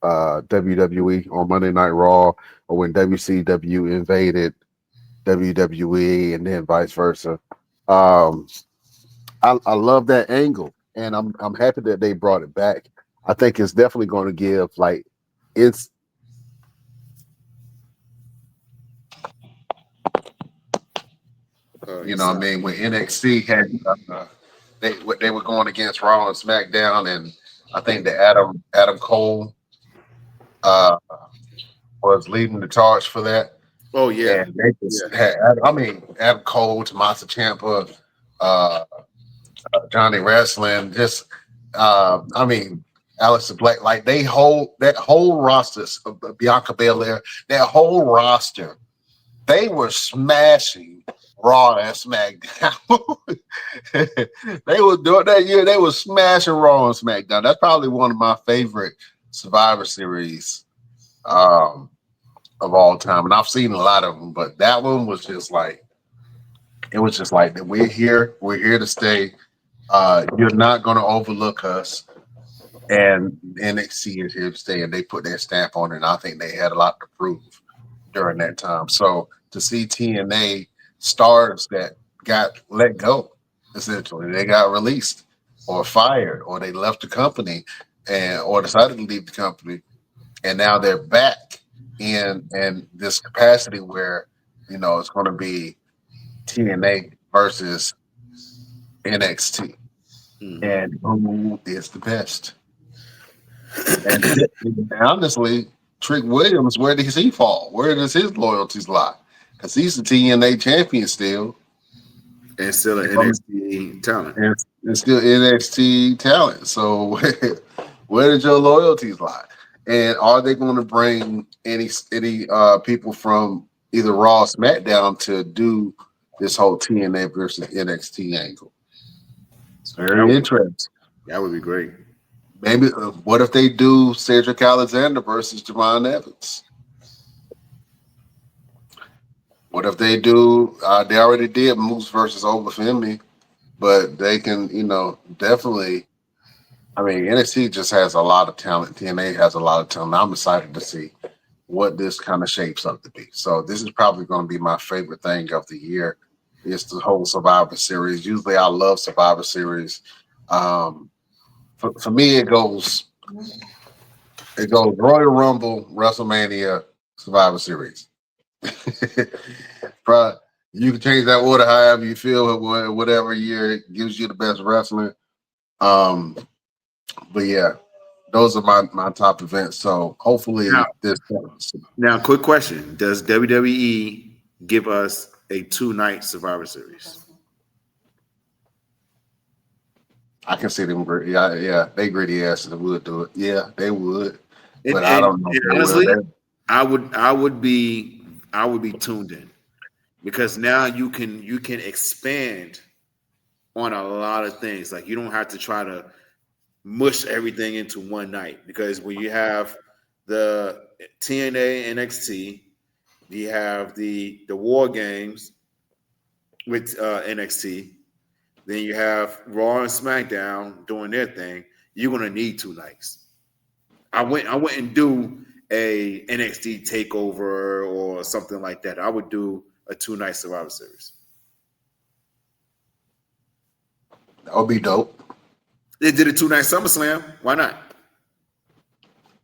WWE on Monday Night Raw, or when WCW invaded WWE, and then vice versa. I love that angle, and I'm happy that they brought it back. I think it's definitely going to give it's. You know what I mean? When NXT had they were going against Raw and SmackDown, and I think that Adam Cole was leading the charge for that. Oh yeah, and they just had, Adam Cole, Tommaso Ciampa, Johnny Wrestling, just Alex Black, like that whole roster, Bianca Belair, that whole roster, they were smashing Raw and SmackDown. They were doing that year. They were smashing Raw and SmackDown. That's probably one of my favorite Survivor Series of all time, and I've seen a lot of them, but that one was just like, it was just like that. We're here to stay. You're not going to overlook us, and NXT is here to stay, and they put their stamp on it. And I think they had a lot to prove during that time. So to see TNA stars that got let go, essentially, they got released or fired, or they left the company or decided to leave the company, and now they're back in this capacity where it's going to be TNA versus NXT, and who is the best? And honestly, Trick Williams, where does he fall? Where does his loyalties lie? Because he's the TNA champion still, and still an NXT talent, and still NXT talent. So where did your loyalties lie? And are they going to bring any people from either Raw or SmackDown to do this whole TNA versus NXT angle? It's very interesting. That would be great. Maybe what if they do Cedric Alexander versus Javon Evans? What if they do? They already did Moose versus Obafemi, but they can, definitely. I mean, NXT just has a lot of talent. TNA has a lot of talent. I'm excited to see what this kind of shapes up to be. So this is probably going to be my favorite thing of the year. It's the whole Survivor Series. Usually, I love Survivor Series. For me, it goes Royal Rumble, WrestleMania, Survivor Series. But you can change that order however you feel, whatever year it gives you the best wrestling. But yeah, those are my top events. So hopefully this. Now, quick question: does WWE give us a 2-night Survivor Series? I can see them. Yeah, they gritty asses would do it. Yeah, they would. But I don't know. Honestly, I would be tuned in because now you can expand on a lot of things. Like you don't have to try to mush everything into one night because when you have the TNA NXT, you have the War Games with NXT, then you have Raw and SmackDown doing their thing. You're gonna need 2 nights. I wouldn't do a NXT takeover or something like that. I would do a 2-night Survivor Series. That would be dope. They did a 2-night SummerSlam. Why not?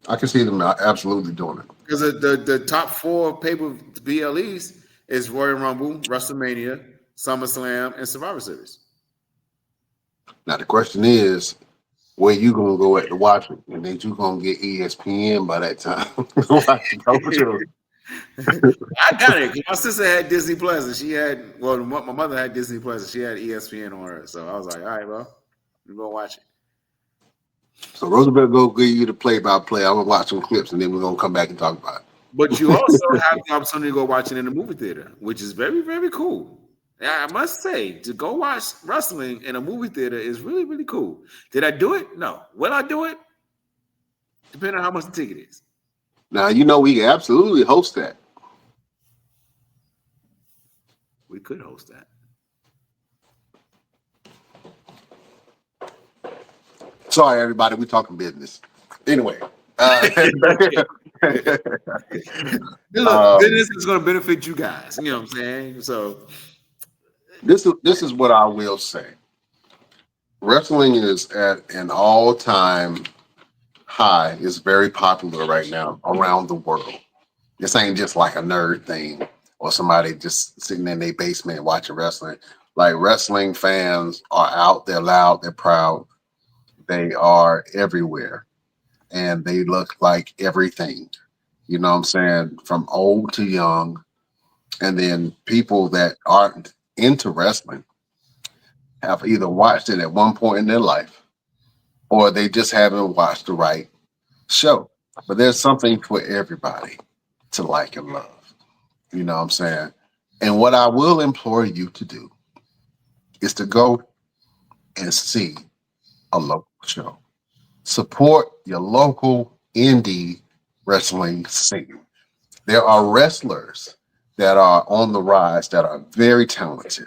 I can see them absolutely doing it. Because the top 4 paper BLEs is Royal Rumble, WrestleMania, SummerSlam, and Survivor Series. Now the question is, where you gonna go at to watch it, and then you gonna get ESPN by that time. I got it. My sister had Disney Plus, and she had my mother had Disney Plus, and she had ESPN on her. So I was like, all right, bro, we're gonna watch it. So Roosevelt go give you the play-by-play. I'm gonna watch some clips, and then we're gonna come back and talk about it. But you also have the opportunity to go watch it in the movie theater, which is very, very cool. I must say, to go watch wrestling in a movie theater is really, really cool. Did I do it? No. Will I do it? Depending on how much the ticket is. Now, we can absolutely host that. We could host that. Sorry, everybody. We're talking business. Anyway. Business is going to benefit you guys. You know what I'm saying? So... This is what I will say. Wrestling is at an all-time high. It's very popular right now around the world. This ain't just like a nerd thing or somebody just sitting in their basement watching wrestling. Like wrestling fans are out, they're loud, they're proud. They are everywhere. And they look like everything. You know what I'm saying? From old to young. And then people that aren't into wrestling have either watched it at one point in their life or they just haven't watched the right show. But there's something for everybody to like and love. You know what I'm saying? And what I will implore you to do is to go and see a local show. Support your local indie wrestling scene. There are wrestlers that are on the rise, that are very talented,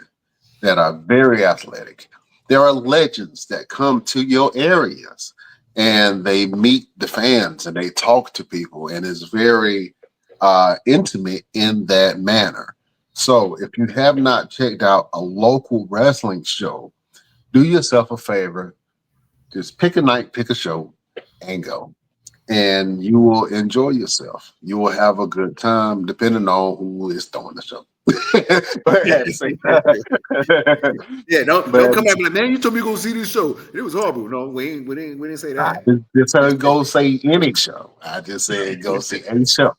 that are very athletic. There are legends that come to your areas and they meet the fans and they talk to people and it's very intimate in that manner. So if you have not checked out a local wrestling show, do yourself a favor, just pick a night, pick a show and go. And you will enjoy yourself. You will have a good time, depending on who is throwing the show. Yeah, don't come back like, man, you told me to go see this show. It was horrible. No, we didn't say that. I just said go see any show. I just said go see any show.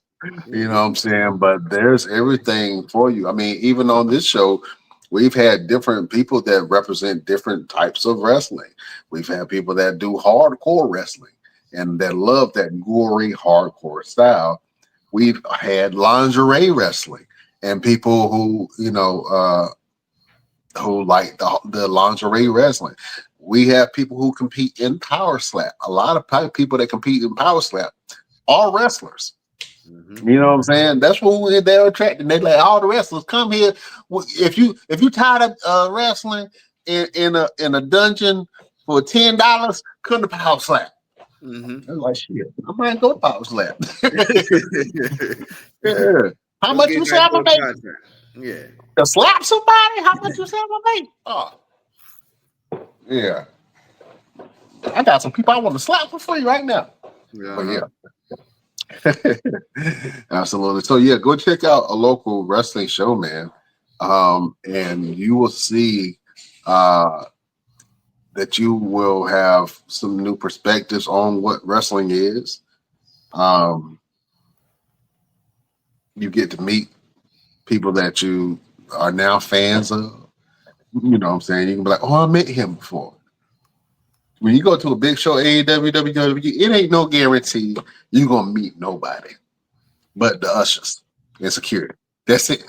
You know what I'm saying? But there's everything for you. I mean, even on this show, we've had different people that represent different types of wrestling. We've had people that do hardcore wrestling and that love that gory hardcore style. We've had lingerie wrestling and people who, who like the lingerie wrestling. We have people who compete in power slap. A lot of people that compete in power slap are wrestlers. Mm-hmm. You know what I'm saying? That's what they're attracted. They like all the wrestlers come here. If you tired of wrestling in a dungeon for $10, come to power slap. Mm-hmm. I was like, shit, I might go to power slap. Yeah. How much you slap a baby? Yeah. To slap somebody? How much you slap a baby? Oh. Yeah. I got some people I want to slap for free right now. Yeah. But yeah. Absolutely. So yeah, go check out a local wrestling show, man. And you will see the that you will have some new perspectives on what wrestling is. You get to meet people that you are now fans of. You know what I'm saying? You can be like, oh, I met him before. When you go to a big show, AEW, WWE, it ain't no guarantee you're going to meet nobody but the ushers and security. That's it.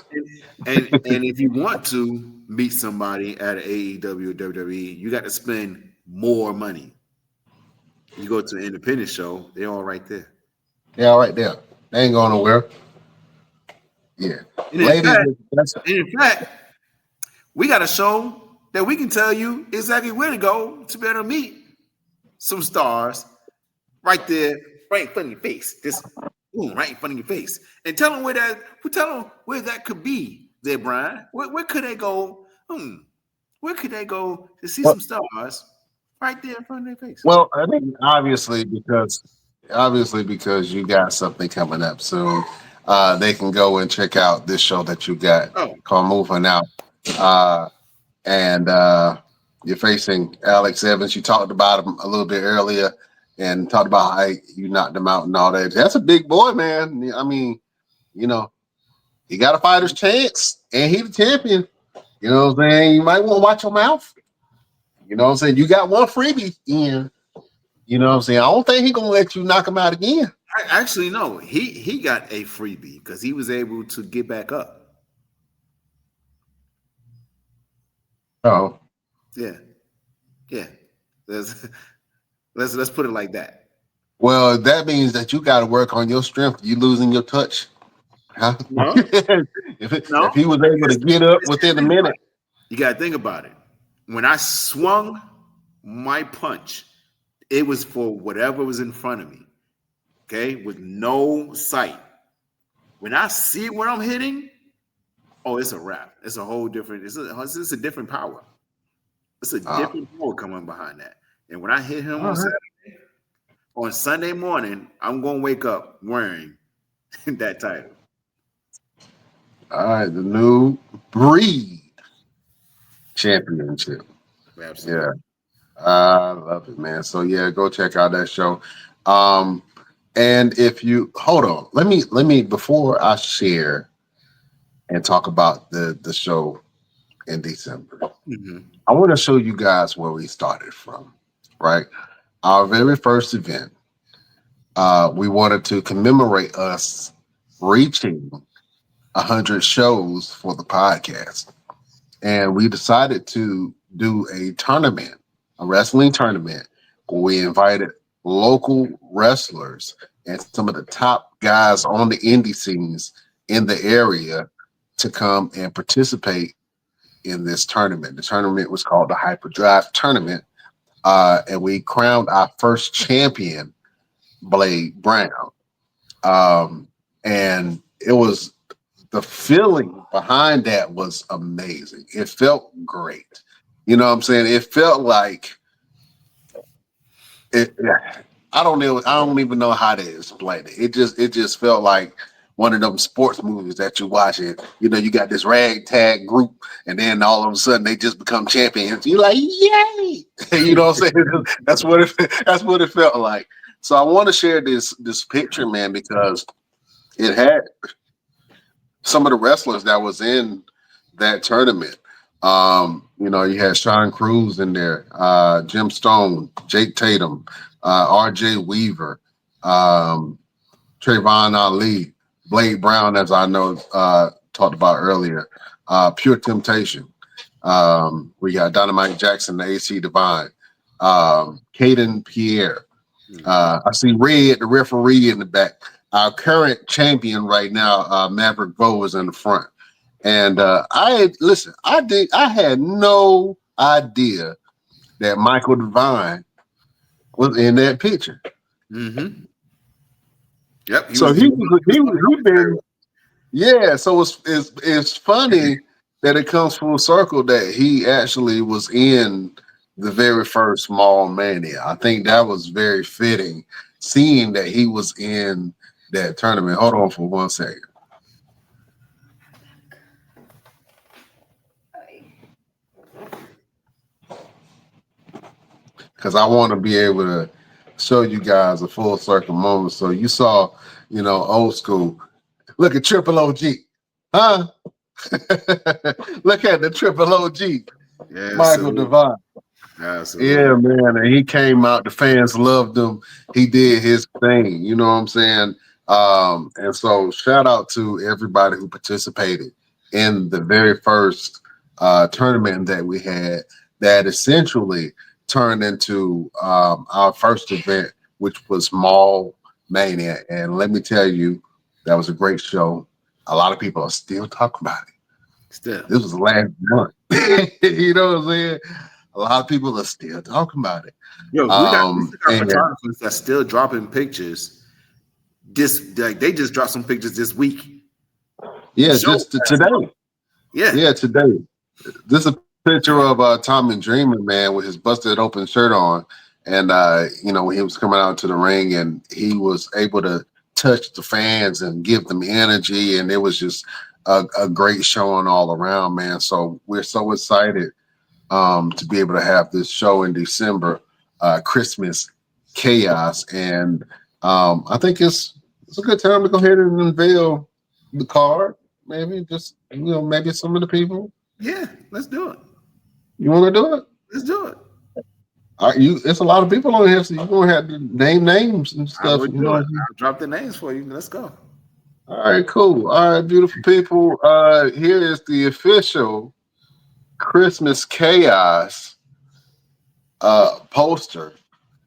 And if you want to meet somebody at an AEW or WWE, you got to spend more money. You go to an independent show, they're all right there. They're all right there. They ain't going nowhere. Yeah. And Ladies, in fact, we got a show that we can tell you exactly where to go to be able to meet some stars right there, right in front of your face. Just boom, right in front of your face. And tell them where that could be there, Brian. Where could they go? Where could they go to see some stars right there in front of their face? well, I think obviously because you got something coming up soon, they can go and check out this show that you got called Moving Out. And you're facing Alex Evans. You talked about him a little bit earlier and talked about how you knocked him out and all that. That's a big boy, man. I mean, you know, he got a fighter's chance and he's the champion. You know what I'm saying? You might want to watch your mouth. You know what I'm saying? You got one freebie in. You know what I'm saying? I don't think he's going to let you knock him out again. Actually, no. He got a freebie because he was able to get back up. Oh. Yeah. Let's put it like that. Well, that means that you got to work on your strength. You losing your touch. Huh? No. If he was able to get up within a minute. You got to think about it. When I swung my punch, it was for whatever was in front of me. Okay? With no sight. When I see what I'm hitting, it's a wrap. It's a whole different, it's a different power. It's a different power coming behind that. And when I hit him on Sunday morning, I'm going to wake up wearing that title. All right, the new breed championship. Absolutely. Yeah, I love it, man. So yeah, go check out that show. And if you hold on, let me before I share and talk about the show in December. Mm-hmm. I want to show you guys where we started from. Right, our very first event. We wanted to commemorate us reaching 100 shows for the podcast. And we decided to do a tournament, a wrestling tournament, where we invited local wrestlers and some of the top guys on the indie scenes in the area to come and participate in this tournament. The tournament was called the Hyperdrive Tournament. And we crowned our first champion, Blade Brown. And it was, the feeling behind that was amazing. It felt great. You know what I'm saying? It felt like it. I don't even know how to explain it. It just felt like one of them sports movies that you watch it. You know, you got this ragtag group, and then all of a sudden they just become champions. You're like, yay! You know what I'm saying? That's what it felt like. So I want to share this picture, man, because it had some of the wrestlers that was in that tournament. You know, you had Sean Cruz in there, Jim Stone, Jake Tatum, RJ Weaver, Trayvon Ali, Blade Brown, as I know talked about earlier, Pure Temptation. We got Dynamite Jackson, the AC Divine, Caden Pierre. I see Red, the referee, in the back. Our current champion right now, Maverick Vo, is in the front. And I had no idea that Michael Devine was in that picture. Mm-hmm. Yep. So he been. Yeah. So it's funny that it comes full circle that he actually was in the very first Mall Mania. I think that was very fitting, seeing that he was in that tournament. Hold on for 1 second. because I want to be able to show you guys a full circle moment. So you saw, old school. Look at Triple OG, huh? Look at the Triple OG, Yeah, Michael Devine. absolutely. Yeah, man, and he came out. The fans loved him. He did his thing. You know what I'm saying? And so shout out to everybody who participated in the very first tournament that we had that essentially turned into our first event, which was Mall Mania. And let me tell you, that was a great show. A lot of people are still talking about it. Still, This was last month. You know what I'm saying? A lot of people are still talking about it. we still got And photographers that's still dropping pictures. They just dropped some pictures this week. yeah, Show just today. Yeah, today. This is a picture of Tommy Dreamer, man, with his busted open shirt on. And when he was coming out to the ring and he was able to touch the fans and give them energy, and it was just a great showing all around, man. So we're so excited to be able to have this show in December, Christmas Chaos. And I think it's a good time to go ahead and unveil the card. Maybe just maybe some of the people. Yeah, let's do it. You want to do it? Let's do it. It's a lot of people on here, so you're gonna have to name names and I stuff. would do it. I'll drop the names for you. Let's go. All right, cool. All right, beautiful people. Here is the official Christmas Chaos poster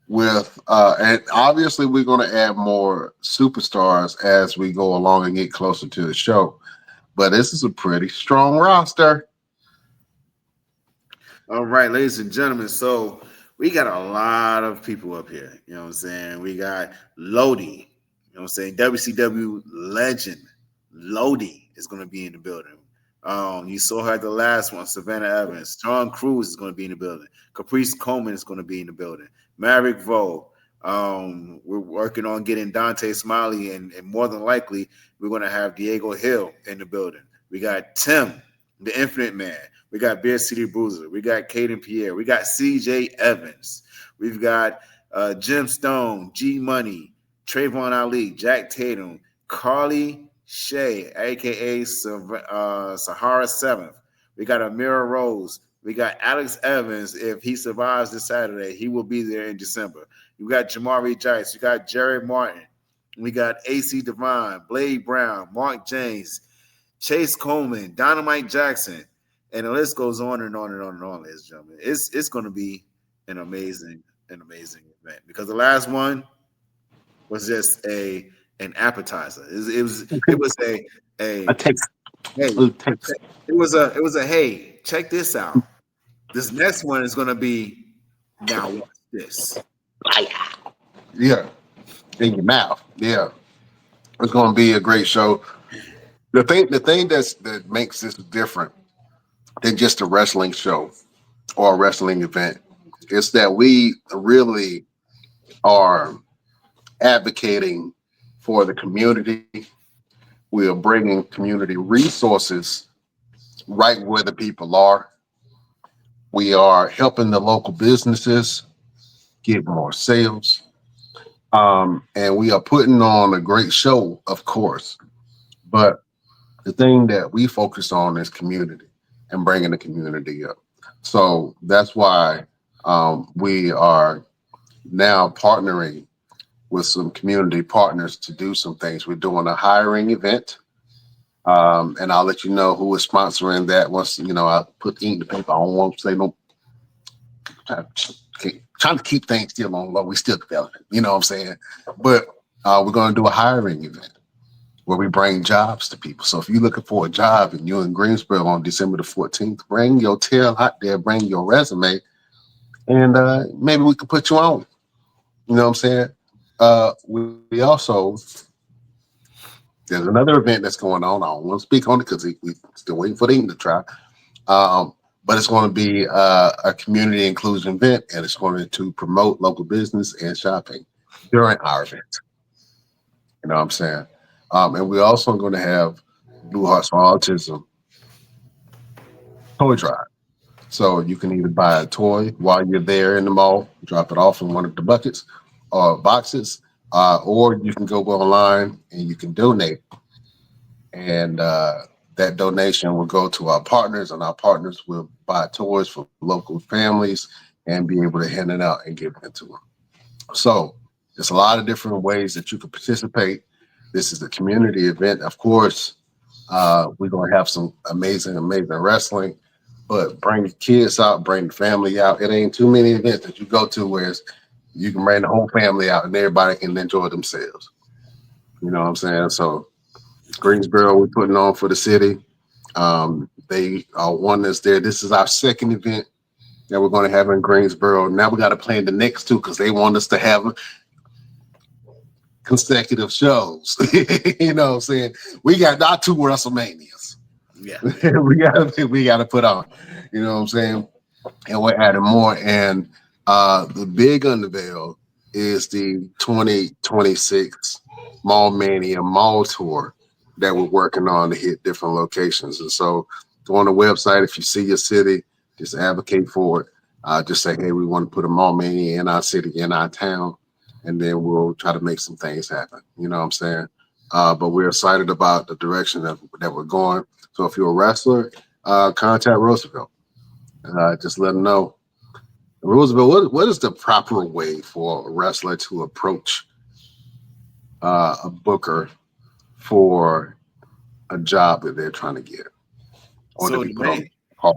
with and obviously we're going to add more superstars as we go along and get closer to the show, but this is a pretty strong roster. All right, ladies and gentlemen. So we got a lot of people up here. You know what I'm saying? We got Lodi. You know what I'm saying? WCW legend Lodi is going to be in the building. You saw her at the last one, Savannah Evans. John Cruz is going to be in the building. Caprice Coleman is going to be in the building. Maverick Vo. We're working on getting Dante Smiley, and more than likely, we're going to have Diego Hill in the building. We got Tim, the Infinite Man. We got Beer City Bruiser. We got Caden Pierre. We got CJ Evans. We've got Jim Stone, G Money, Trayvon Ali, Jack Tatum, Carly Shay, aka Sahara 7th. We got Amira Rose. We got Alex Evans. If he survives this Saturday, he will be there in December. You got Jamari Jice. You got Jerry Martin. We got AC Devine, Blade Brown, Mark James, Chase Coleman, Dynamite Jackson, and the list goes on and on and on and on, ladies and gentlemen. It's going to be an amazing event, because the last one was just an appetizer. It was a taste. Hey, it was a hey, check this out. This next one is going to be, now watch this. Yeah, in your mouth. Yeah, it's going to be a great show. The thing that makes this different than just a wrestling show or a wrestling event is that we really are advocating for the community. We are bringing community resources right where the people are. We are helping the local businesses get more sales. And we are putting on a great show, of course. But the thing that we focus on is community and bringing the community up. So that's why we are now partnering with some community partners to do some things. We're doing a hiring event. And I'll let you know who is sponsoring that once, I put ink to paper. I don't want to say no. Trying to keep things still on low. We still developing, you know what I'm saying? But we're going to do a hiring event where we bring jobs to people. So if you're looking for a job and you're in Greensboro on December the 14th, bring your tail out there, bring your resume, and maybe we can put you on. You know what I'm saying? We also, there's another event that's going on. I don't want to speak on it because we're still waiting for them to try. But it's going to be a community inclusion event, and it's going to promote local business and shopping during our event. You know what I'm saying? And we're also going to have Blue Hearts for Autism toy drive. So you can either buy a toy while you're there in the mall, drop it off in one of the buckets or boxes, or you can go online and you can donate. And that donation will go to our partners, and our partners will buy toys for local families and be able to hand it out and give it to them. So there's a lot of different ways that you can participate. This is a community event. Of course, we're going to have some amazing wrestling, but bring the kids out, bring the family out. It ain't too many events that you go to where you can bring the whole family out and everybody can enjoy themselves. You know what I'm saying? So Greensboro, we're putting on for the city. They want us there. This is our second event that we're going to have in Greensboro. Now we got to plan the next two because they want us to have consecutive shows. You know what I'm saying? We got not two WrestleManias. Yeah. we gotta put on. You know what I'm saying? And we're adding more. And the big unveil is the 2026 Mall Mania Mall Tour that we're working on to hit different locations. And so go on the website. If you see your city, just advocate for it. Just say, hey, we want to put a Mall Mania in our city, in our town, and then we'll try to make some things happen. You know what I'm saying? But we're excited about the direction that we're going. So if you're a wrestler, contact Roosevelt. Just let them know. Roosevelt, what is the proper way for a wrestler to approach a booker for a job that they're trying to get? Or So to be put on call?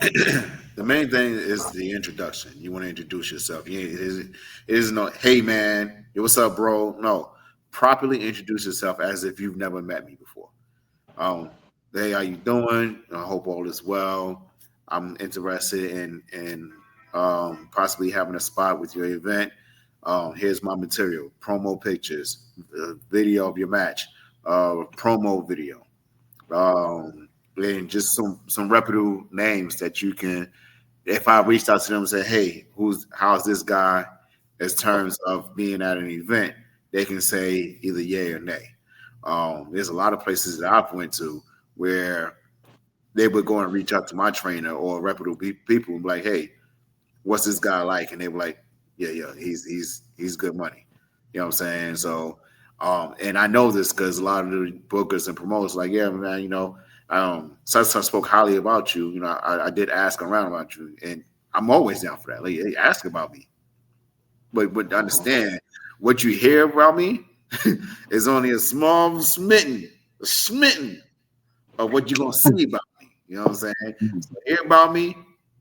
the main thing is the introduction. You want to introduce yourself. It is no, hey man, yo, what's up, bro? No, properly introduce yourself as if you've never met me before. Hey, how you doing? I hope all is well. I'm interested in possibly having a spot with your event. Here's my material: promo pictures, video of your match, promo video. And just some reputable names that you can. If I reached out to them and said, "Hey, how's this guy?" As terms of being at an event, they can say either yay or nay. There's a lot of places that I've went to where they would go and reach out to my trainer or reputable people and be like, "Hey, what's this guy like?" And they were like, "Yeah, he's good money." You know what I'm saying? So, and I know this because a lot of the bookers and promoters like, "Yeah, man, you know." Such spoke highly about you. You know, I did ask around about you, and I'm always down for that. Like, hey, ask about me, but understand what you hear about me is only a small smitten of what you're gonna see about me. You know what I'm saying? So hear about me,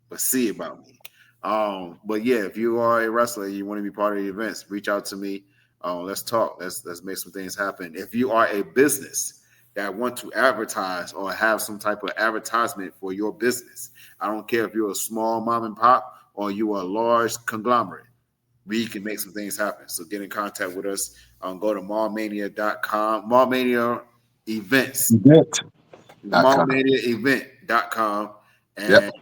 but see about me. But yeah, if you are a wrestler and you want to be part of the events, reach out to me. Let's talk. Let's make some things happen. If you are a business that want to advertise or have some type of advertisement for your business, I don't care if you're a small mom and pop or you are a large conglomerate, we can make some things happen. So get in contact with us. Go to mallmania.com, mallmania events, mallmaniaevent.com, and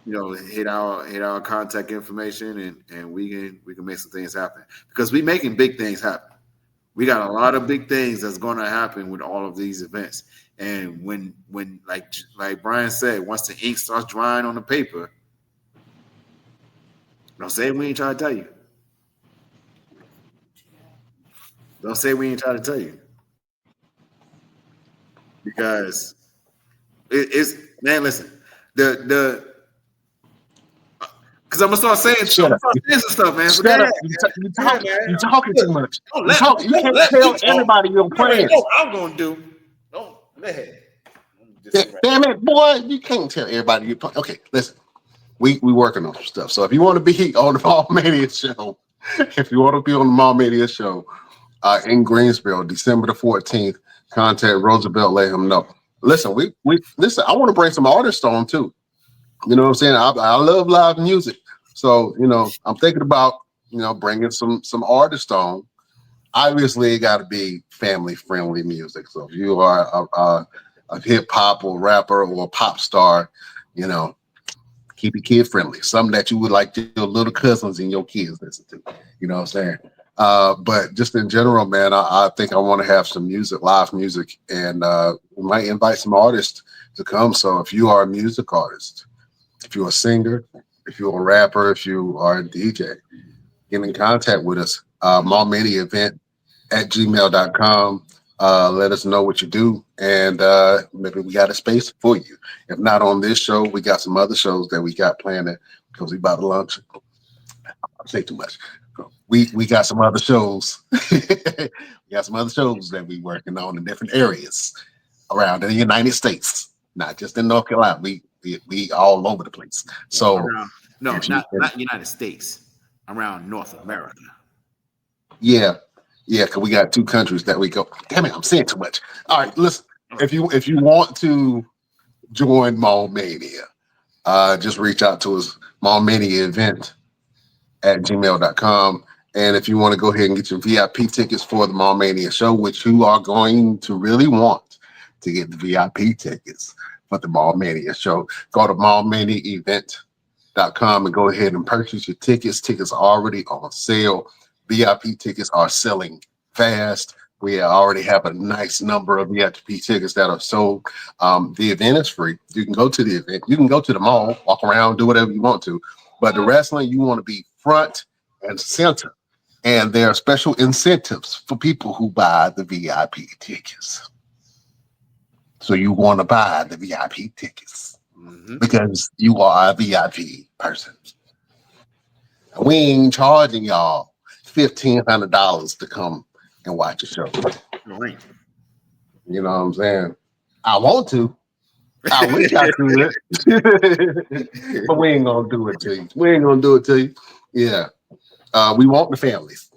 you know, hit our contact information, and we can make some things happen because we making big things happen. We got a lot of big things that's going to happen with all of these events. And when like Brian said, once the ink starts drying on the paper, don't say we ain't trying to tell you. Don't say we ain't trying to tell you. Because it's man, listen, the because I'm gonna start saying some stuff, man. So You're talking too much. You can't tell everybody your plans. What I'm gonna do. Don't go ahead. Damn it, boy! You can't tell everybody your plans. Okay, listen. We working on some stuff. So if you want to be on the Mall Mania show, in Greensboro, December the 14th, contact Roosevelt. Let him know. Listen, we listen. I want to bring some artists on too. You know what I'm saying? I love live music. So, you know, I'm thinking about, you know, bringing some artists on. Obviously, it got to be family-friendly music. So if you are a hip-hop or rapper or a pop star, you know, keep it kid-friendly. Something that you would like your little cousins and your kids listen to. You know what I'm saying? But just in general, man, I think I want to have some music, live music, and we might invite some artists to come. So if you are a music artist, if you're a singer, if you're a rapper, if you are a DJ, get in contact with us. Event@gmail.com. Let us know what you do, and maybe we got a space for you. If not on this show, we got some other shows that we got planned because we about to launch. I'll say too much. We got some other shows. We got some other shows that we working on in different areas around the United States, not just in North Carolina. We all over the place. So around, no, not United States, around North America. Yeah, because we got 2 countries that we go. Damn it, I'm saying too much. All right, listen. If you want to join Mall Mania, just reach out to us, mallmaniaevent@gmail.com. And if you want to go ahead and get your VIP tickets for the Mall Mania show, which you are going to really want to get the VIP tickets for the Mall Mania show, go to mallmaniaevent.com and go ahead and purchase your tickets. Tickets are already on sale. VIP tickets are selling fast. We already have a nice number of VIP tickets that are sold. The event is free. You can go to the event. You can go to the mall, walk around, do whatever you want to. But the wrestling, you want to be front and center. And there are special incentives for people who buy the VIP tickets. So you want to buy the VIP tickets because you are a VIP person. We ain't charging y'all $1,500 to come and watch a show. Right. You know what I'm saying? I want to. I wish I could. But we ain't gonna do it to you. We ain't gonna do it to you. Yeah. We want the families.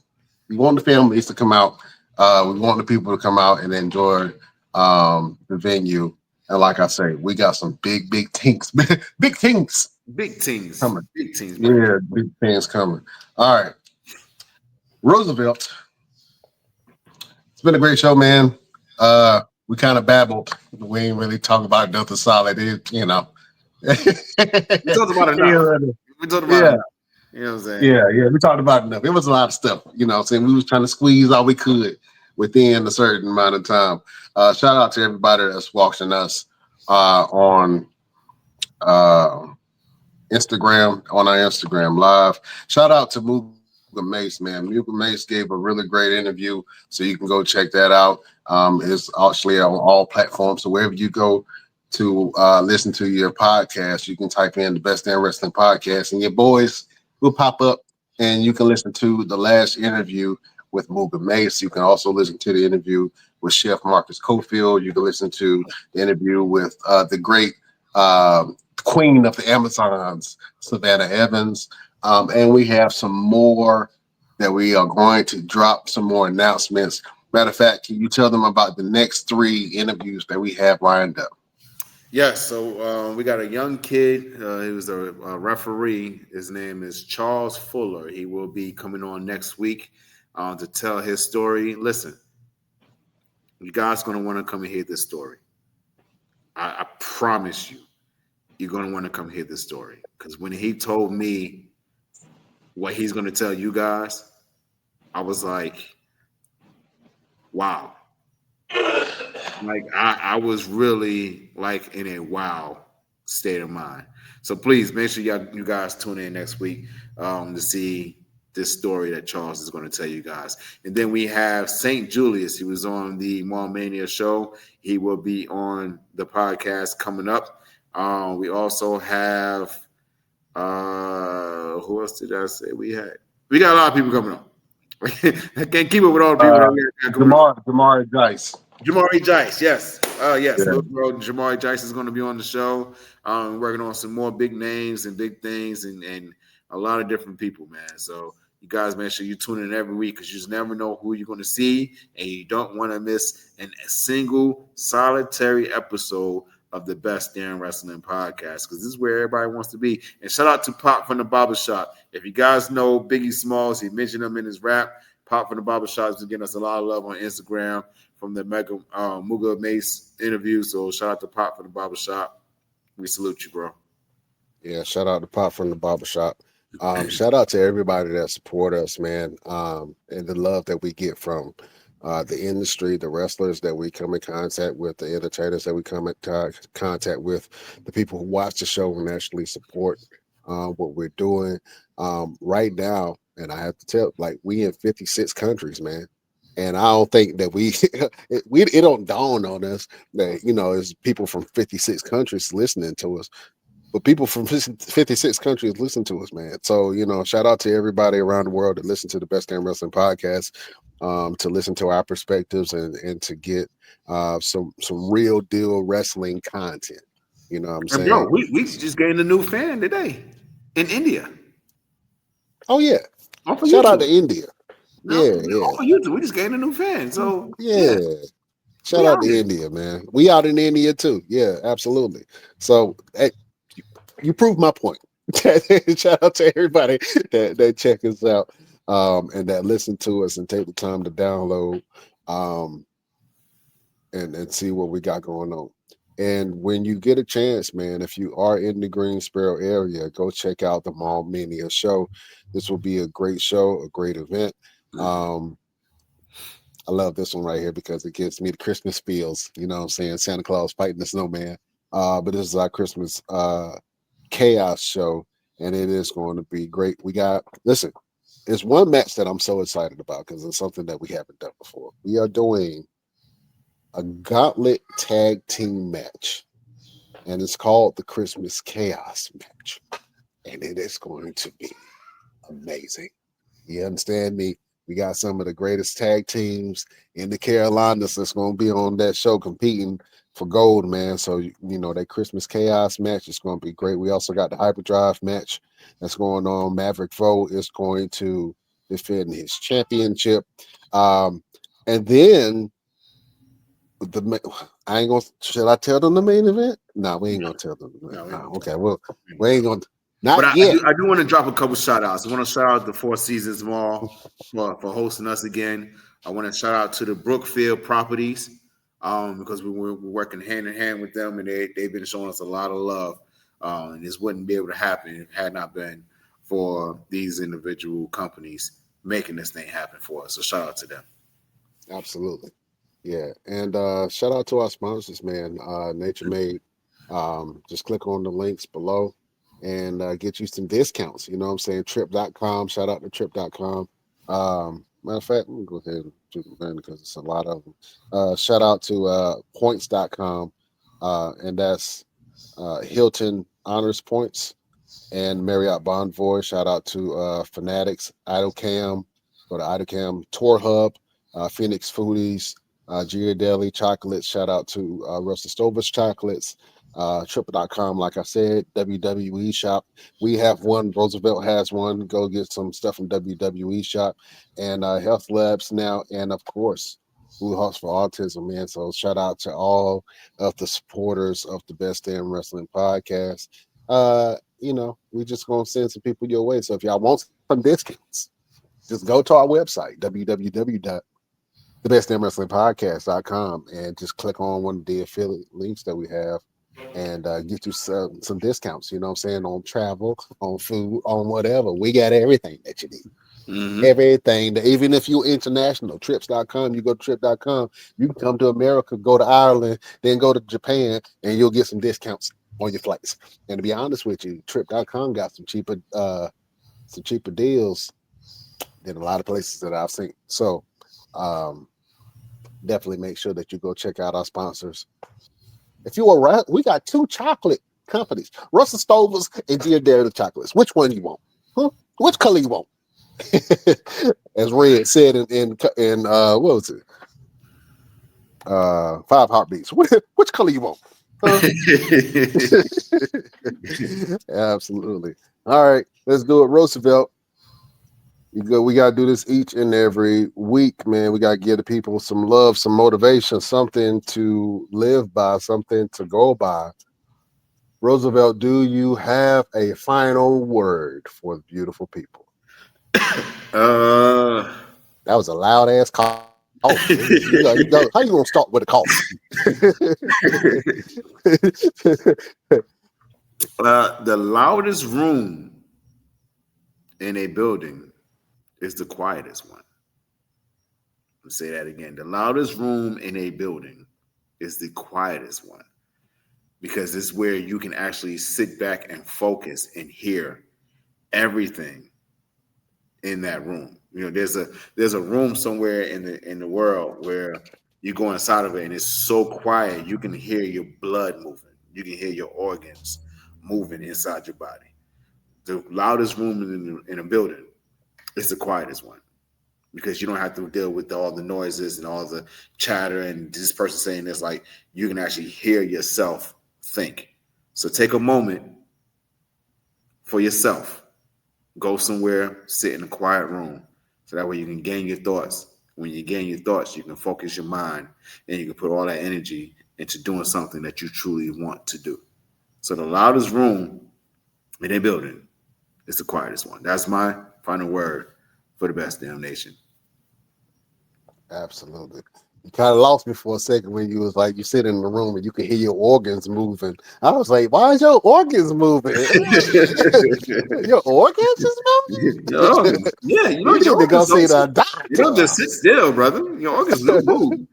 We want the families to come out. We want the people to come out and enjoy the venue. And like I say, we got some big things. Big things. Big things coming. Big things. Yeah, big things coming. All right. Roosevelt. It's been a great show, man. We kind of babbled. We ain't really talking about nothing solid. We talked about enough. We talked about enough. You know what I'm saying? Yeah, we talked about enough. It was a lot of stuff. You know what I'm saying? We was trying to squeeze all we could within a certain amount of time. Shout out to everybody that's watching us on Instagram, on our Instagram live. Shout out to Muga Mace, man. Muga Mace gave a really great interview, so you can go check that out. It's actually on all platforms. So wherever you go to listen to your podcast, you can type in the Best Damn Wrestling Podcast, and your boys will pop up, and you can listen to the last interview with Muga Mace. You can also listen to the interview with Chef Marcus Cofield. You can listen to the interview with the great Queen of the Amazons, Savannah Evans. And we have some more that we are going to drop, some more announcements. Matter of fact, can you tell them about the next 3 interviews that we have lined up? Yes, so we got a young kid. He was a referee. His name is Charles Fuller. He will be coming on next week to tell his story. Listen, you guys are going to want to come and hear this story. I promise you, you're going to want to come hear this story. Because when he told me what he's going to tell you guys, I was like, wow. Like I was really like in a wow state of mind. So please make sure you guys tune in next week to see this story that Charles is going to tell you guys. And then we have St. Julius. He was on the Mall Mania show. He will be on the podcast coming up. We also have who else did I say we had? We got a lot of people coming up. I can't keep up with all the people that we have coming up. Jamari Dice. Jamari Jice, yes. Yes. Yeah. Little girl Jamari Jice is going to be on the show. Working on some more big names and big things and a lot of different people, man. So you guys make sure you tune in every week because you just never know who you're going to see, and you don't want to miss a single solitary episode of the Best Damn Wrestling Podcast, because this is where everybody wants to be. And shout out to Pop from the Barbershop. If you guys know Biggie Smalls, he mentioned him in his rap. Pop from the Barbershop has been getting us a lot of love on Instagram from the Muga Mace interview. So shout out to Pop from the Barbershop. We salute you, bro. Yeah, shout out to Pop from the Barbershop. Shout out to everybody that support us, man, and the love that we get from the industry, the wrestlers that we come in contact with, the entertainers that we come in contact with, the people who watch the show and actually support what we're doing right now. And I have to tell, like, we in 56 countries, man. And I don't think that it don't dawn on us that, there's people from 56 countries listening to us. But people from 56 countries listen to us, man. So, shout out to everybody around the world that listen to the Best Damn Wrestling podcast, to listen to our perspectives and to get some real deal wrestling content. You know what I'm And saying? bro, we just gained a new fan today in India. Oh, yeah. Off of Shout out to YouTube. India. No, Yeah. off of YouTube. We just gained a new fan. So Yeah. Shout we out to here. India, man. We out in India too. Yeah, absolutely. So hey, you proved my point. Shout out to everybody that check us out and that listen to us and take the time to download and see what we got going on. And when you get a chance, man, if you are in the Greensboro area, go check out the Mall Mania show. This will be a great show, a great event. I love this one right here because it gives me the Christmas feels. You know what I'm saying? Santa Claus fighting the snowman. But this is our Christmas chaos show, and it is going to be great. Listen, there's one match that I'm so excited about because it's something that we haven't done before. We are doing a gauntlet tag team match, and it's called the Christmas Chaos match. And it is going to be amazing. You understand me? We got some of the greatest tag teams in the Carolinas that's going to be on that show competing for gold, man. So, that Christmas Chaos match is going to be great. We also got the Hyperdrive match that's going on. Maverick Vo is going to defend his championship. And then should I tell them the main event? No, we ain't going to tell them. No, okay, well, we ain't going to. But I do want to drop a couple shout outs. I want to shout out the Four Seasons Mall for hosting us again. I want to shout out to the Brookfield Properties because we're working hand in hand with them, and they've been showing us a lot of love. And this wouldn't be able to happen if it had not been for these individual companies making this thing happen for us. So shout out to them. Absolutely. Yeah. And shout out to our sponsors, man. Nature Made. Just click on the links below and get you some discounts. You know what I'm saying? Trip.com. Shout out to Trip.com. Matter of fact, let me go ahead and do them because it's a lot of them. Shout out to Points.com. And that's Hilton Honors Points and Marriott Bonvoy. Shout out to Fanatics, IdleCam, go to IdleCam, Tour Hub, Phoenix Foodies, Ghirardelli Chocolates. Shout out to Russell Stover's Chocolates, Triple.com, like I said, WWE Shop. We have one, Roosevelt has one. Go get some stuff from WWE Shop, and Health Labs now, and of course, Blue Hawks for Autism, man. So shout out to all of the supporters of the Best Damn Wrestling podcast. We just gonna send some people your way. So if y'all want some discounts, just go to our website, www.thebestdamnwrestlingpodcast.com, and just click on one of the affiliate links that we have and get you some discounts. You know what I'm saying? On travel, on food, on whatever. We got everything that you need. Mm-hmm. Everything. Even if you're international, trips.com, you go to trip.com, you can come to America, go to Ireland, then go to Japan, and you'll get some discounts on your flights. And to be honest with you, trip.com got some cheaper deals than a lot of places that I've seen. So definitely make sure that you go check out our sponsors. If you are, we got 2 chocolate companies, Russell Stover's and Ghirardelli Chocolates. Which one you want? Huh? Which color you want? As Red said in what was it? 5 Heartbeats. Which color you want? Huh? Absolutely. All right, let's do it. Roosevelt. We got to do this each and every week, man. We got to give the people some love, some motivation, something to live by, something to go by. Roosevelt, do you have a final word for the beautiful people? That was a loud ass cough. How you gonna start with a cough? The loudest room in a building is the quietest one. I'll say that again. The loudest room in a building is the quietest one because it's where you can actually sit back and focus and hear everything in that room. There's a room somewhere in the world where you go inside of it and it's so quiet you can hear your blood moving. You can hear your organs moving inside your body. The loudest room in a building is the quietest one because you don't have to deal with all the noises and all the chatter and this person saying this. Like you can actually hear yourself think. So take a moment for yourself. Go somewhere, sit in a quiet room, so that way you can gain your thoughts. When you gain your thoughts, you can focus your mind and you can put all that energy into doing something that you truly want to do. So the loudest room in a building is the quietest one. That's my final word for the best damn nation. Absolutely. You kind of lost me for a second when you was like, you sit in the room and you can hear your organs moving. I was like, why is your organs moving? Your organs is Your moving? organs. Yeah, You need to go see the doctor. You don't just sit still, brother. Your organs do move.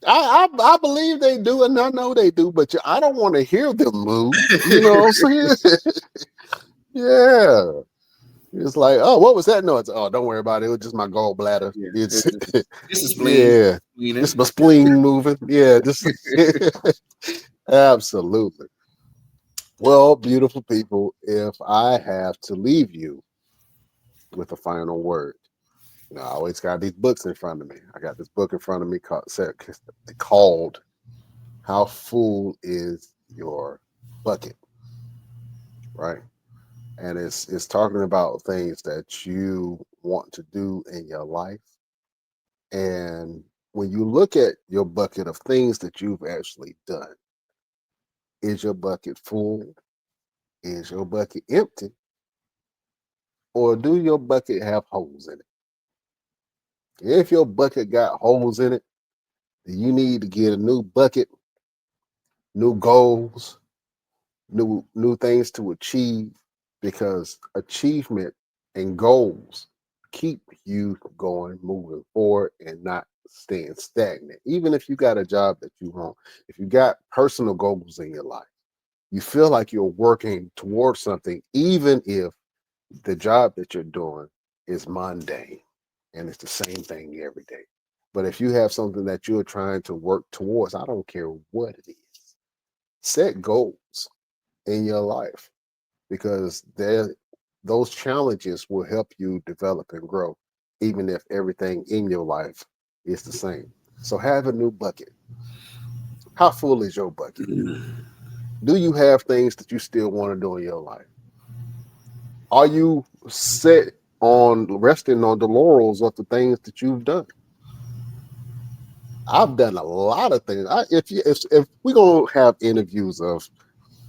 I believe they do, and I know they do, but I don't want to hear them move. You know what I'm saying? Yeah. It's like, oh, what was that noise? Oh, don't worry about it. It was just my gallbladder. Yeah. It's This is spleen. yeah, just my spleen moving. Yeah, just absolutely. Well, beautiful people, if I have to leave you with a final word, I always got these books in front of me. I got this book in front of me called "How Full Is Your Bucket?" Right? And it's talking about things that you want to do in your life. And when you look at your bucket of things that you've actually done, is your bucket full? Is your bucket empty? Or do your bucket have holes in it? If your bucket got holes in it, then you need to get a new bucket, new goals, new things to achieve, because achievement and goals keep you going, moving forward, and not staying stagnant. Even if you got a job that you want, if you got personal goals in your life, you feel like you're working towards something, even if the job that you're doing is mundane and it's the same thing every day. But if you have something that you're trying to work towards, I don't care what it is, set goals in your life, because those challenges will help you develop and grow, even if everything in your life is the same. So have a new bucket. How full is your bucket? Do you have things that you still want to do in your life? Are you set on resting on the laurels of the things that you've done? I've done a lot of things. If we're gonna have interviews of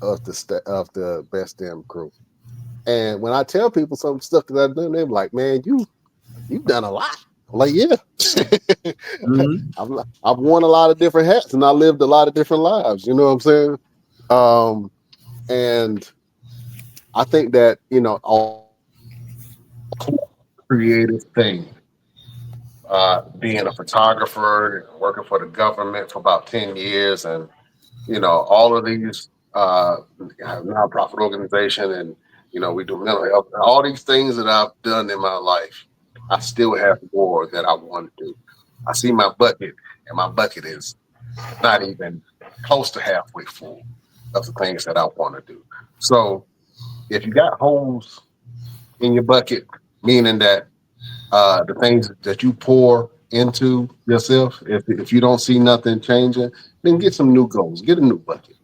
the best damn crew, and when I tell people some stuff that I've done, they're like, "Man, you've done a lot." I'm like, "Yeah, I've worn a lot of different hats and I lived a lot of different lives." You know what I'm saying? And I think that all creative thing. Being a photographer, working for the government for about 10 years, and all of these nonprofit organization, and we do mental health, all these things that I've done in my life, I still have more that I want to do. I see my bucket, and my bucket is not even close to halfway full of the things that I want to do. So if you got holes in your bucket, meaning that the things that you pour into yourself, if you don't see nothing changing, then get some new goals, get a new bucket.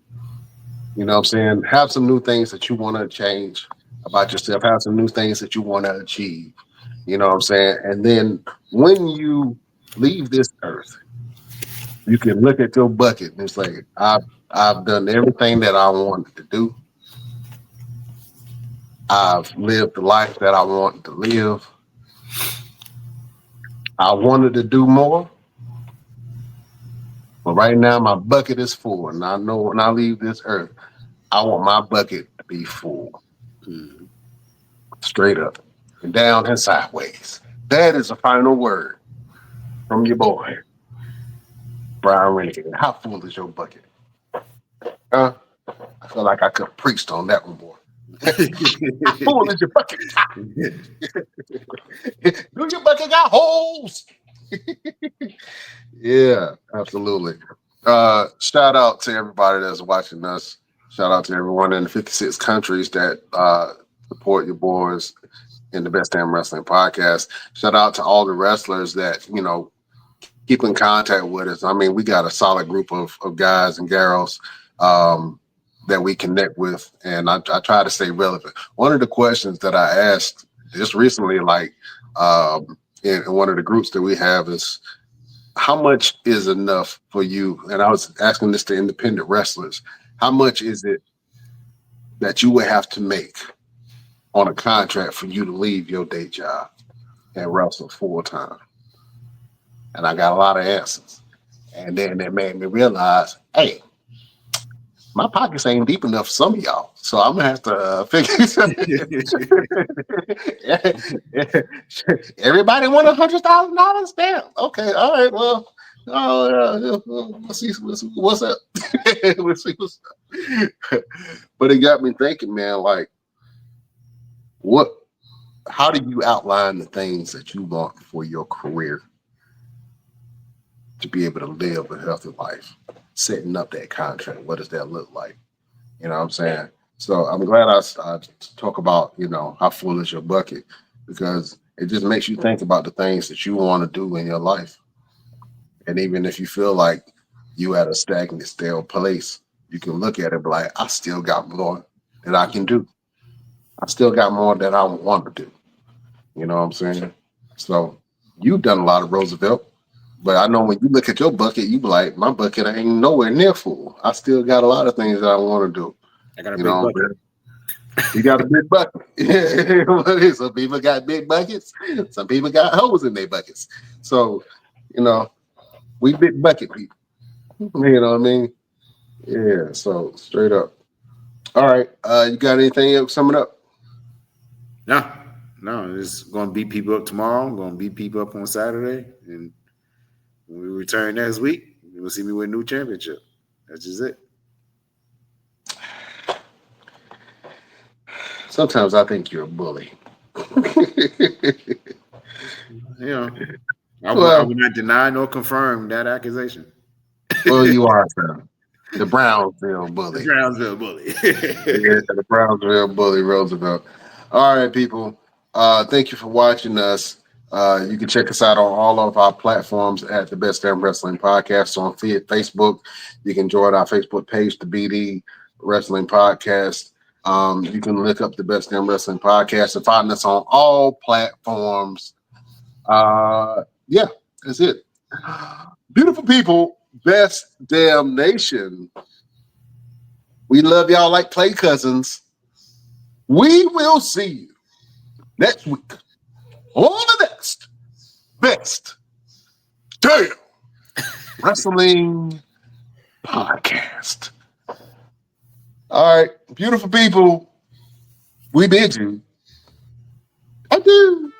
You know what I'm saying? Have some new things that you want to change about yourself, have some new things that you want to achieve. You know what I'm saying? And then when you leave this earth, you can look at your bucket and it's like, I've done everything that I wanted to do. I've lived the life that I wanted to live. I wanted to do more, but right now my bucket is full. And I know when I leave this earth, I want my bucket to be full. Straight up and down and sideways. That is the final word. from your boy, Brian Renegade. How full is your bucket? I feel like I could have preached on that one more. How full is your bucket? Do your bucket got holes? Yeah, absolutely. Shout out to everybody that's watching us. Shout out to everyone in the 56 countries that support your boys in the Best Damn Wrestling Podcast. Shout out to all the wrestlers that, keep in contact with us. I mean, we got a solid group of guys and girls that we connect with, and I try to stay relevant. One of the questions that I asked just recently, in one of the groups that we have, is how much is enough for you? And I was asking this to independent wrestlers. How much is it that you would have to make on a contract for you to leave your day job and wrestle full time? And I got a lot of answers. And then it made me realize, hey, my pockets ain't deep enough for some of y'all. So I'm going to have to figure something. Everybody want $100,000? Damn. Okay. All right. Well, we'll see what's up. We'll see what's up. But it got me thinking, man, like, how do you outline the things that you want for your career to be able to live a healthy life? Setting up that contract, what does that look like? You know what I'm saying? So I'm glad I talk about, how full is your bucket, because it just makes you think about the things that you want to do in your life. And even if you feel like you at a stagnant, stale place, you can look at it and be like, I still got more that I can do. I still got more that I want to do. You know what I'm saying? So you've done a lot of Roosevelt. But I know when you look at your bucket, you be like, my bucket ain't nowhere near full. I still got a lot of things that I want to do. I got a big bucket. You got a big bucket. Some people got big buckets. Some people got holes in their buckets. So, we big bucket people. You know what I mean? Yeah, so straight up. All right. You got anything else summing up? No, it's going to beat people up tomorrow. I'm going to beat people up on Saturday. And when we return next week, you'll see me win a new championship. That's just it. Sometimes I think you're a bully. I will not deny nor confirm that accusation. Well, you are, sir. The Brownsville bully. The Brownsville bully. Yeah, the Brownsville bully, Roosevelt. All right, people. Thank you for watching us. You can check us out on all of our platforms at the Best Damn Wrestling Podcast on Facebook. You can join our Facebook page, the BD Wrestling Podcast. You can look up the Best Damn Wrestling Podcast and find us on all platforms. Yeah, that's it. Beautiful people, Best Damn Nation. We love y'all like play cousins. We will see you next week on the Best Damn Wrestling Podcast. All right, beautiful people, we bid you adieu.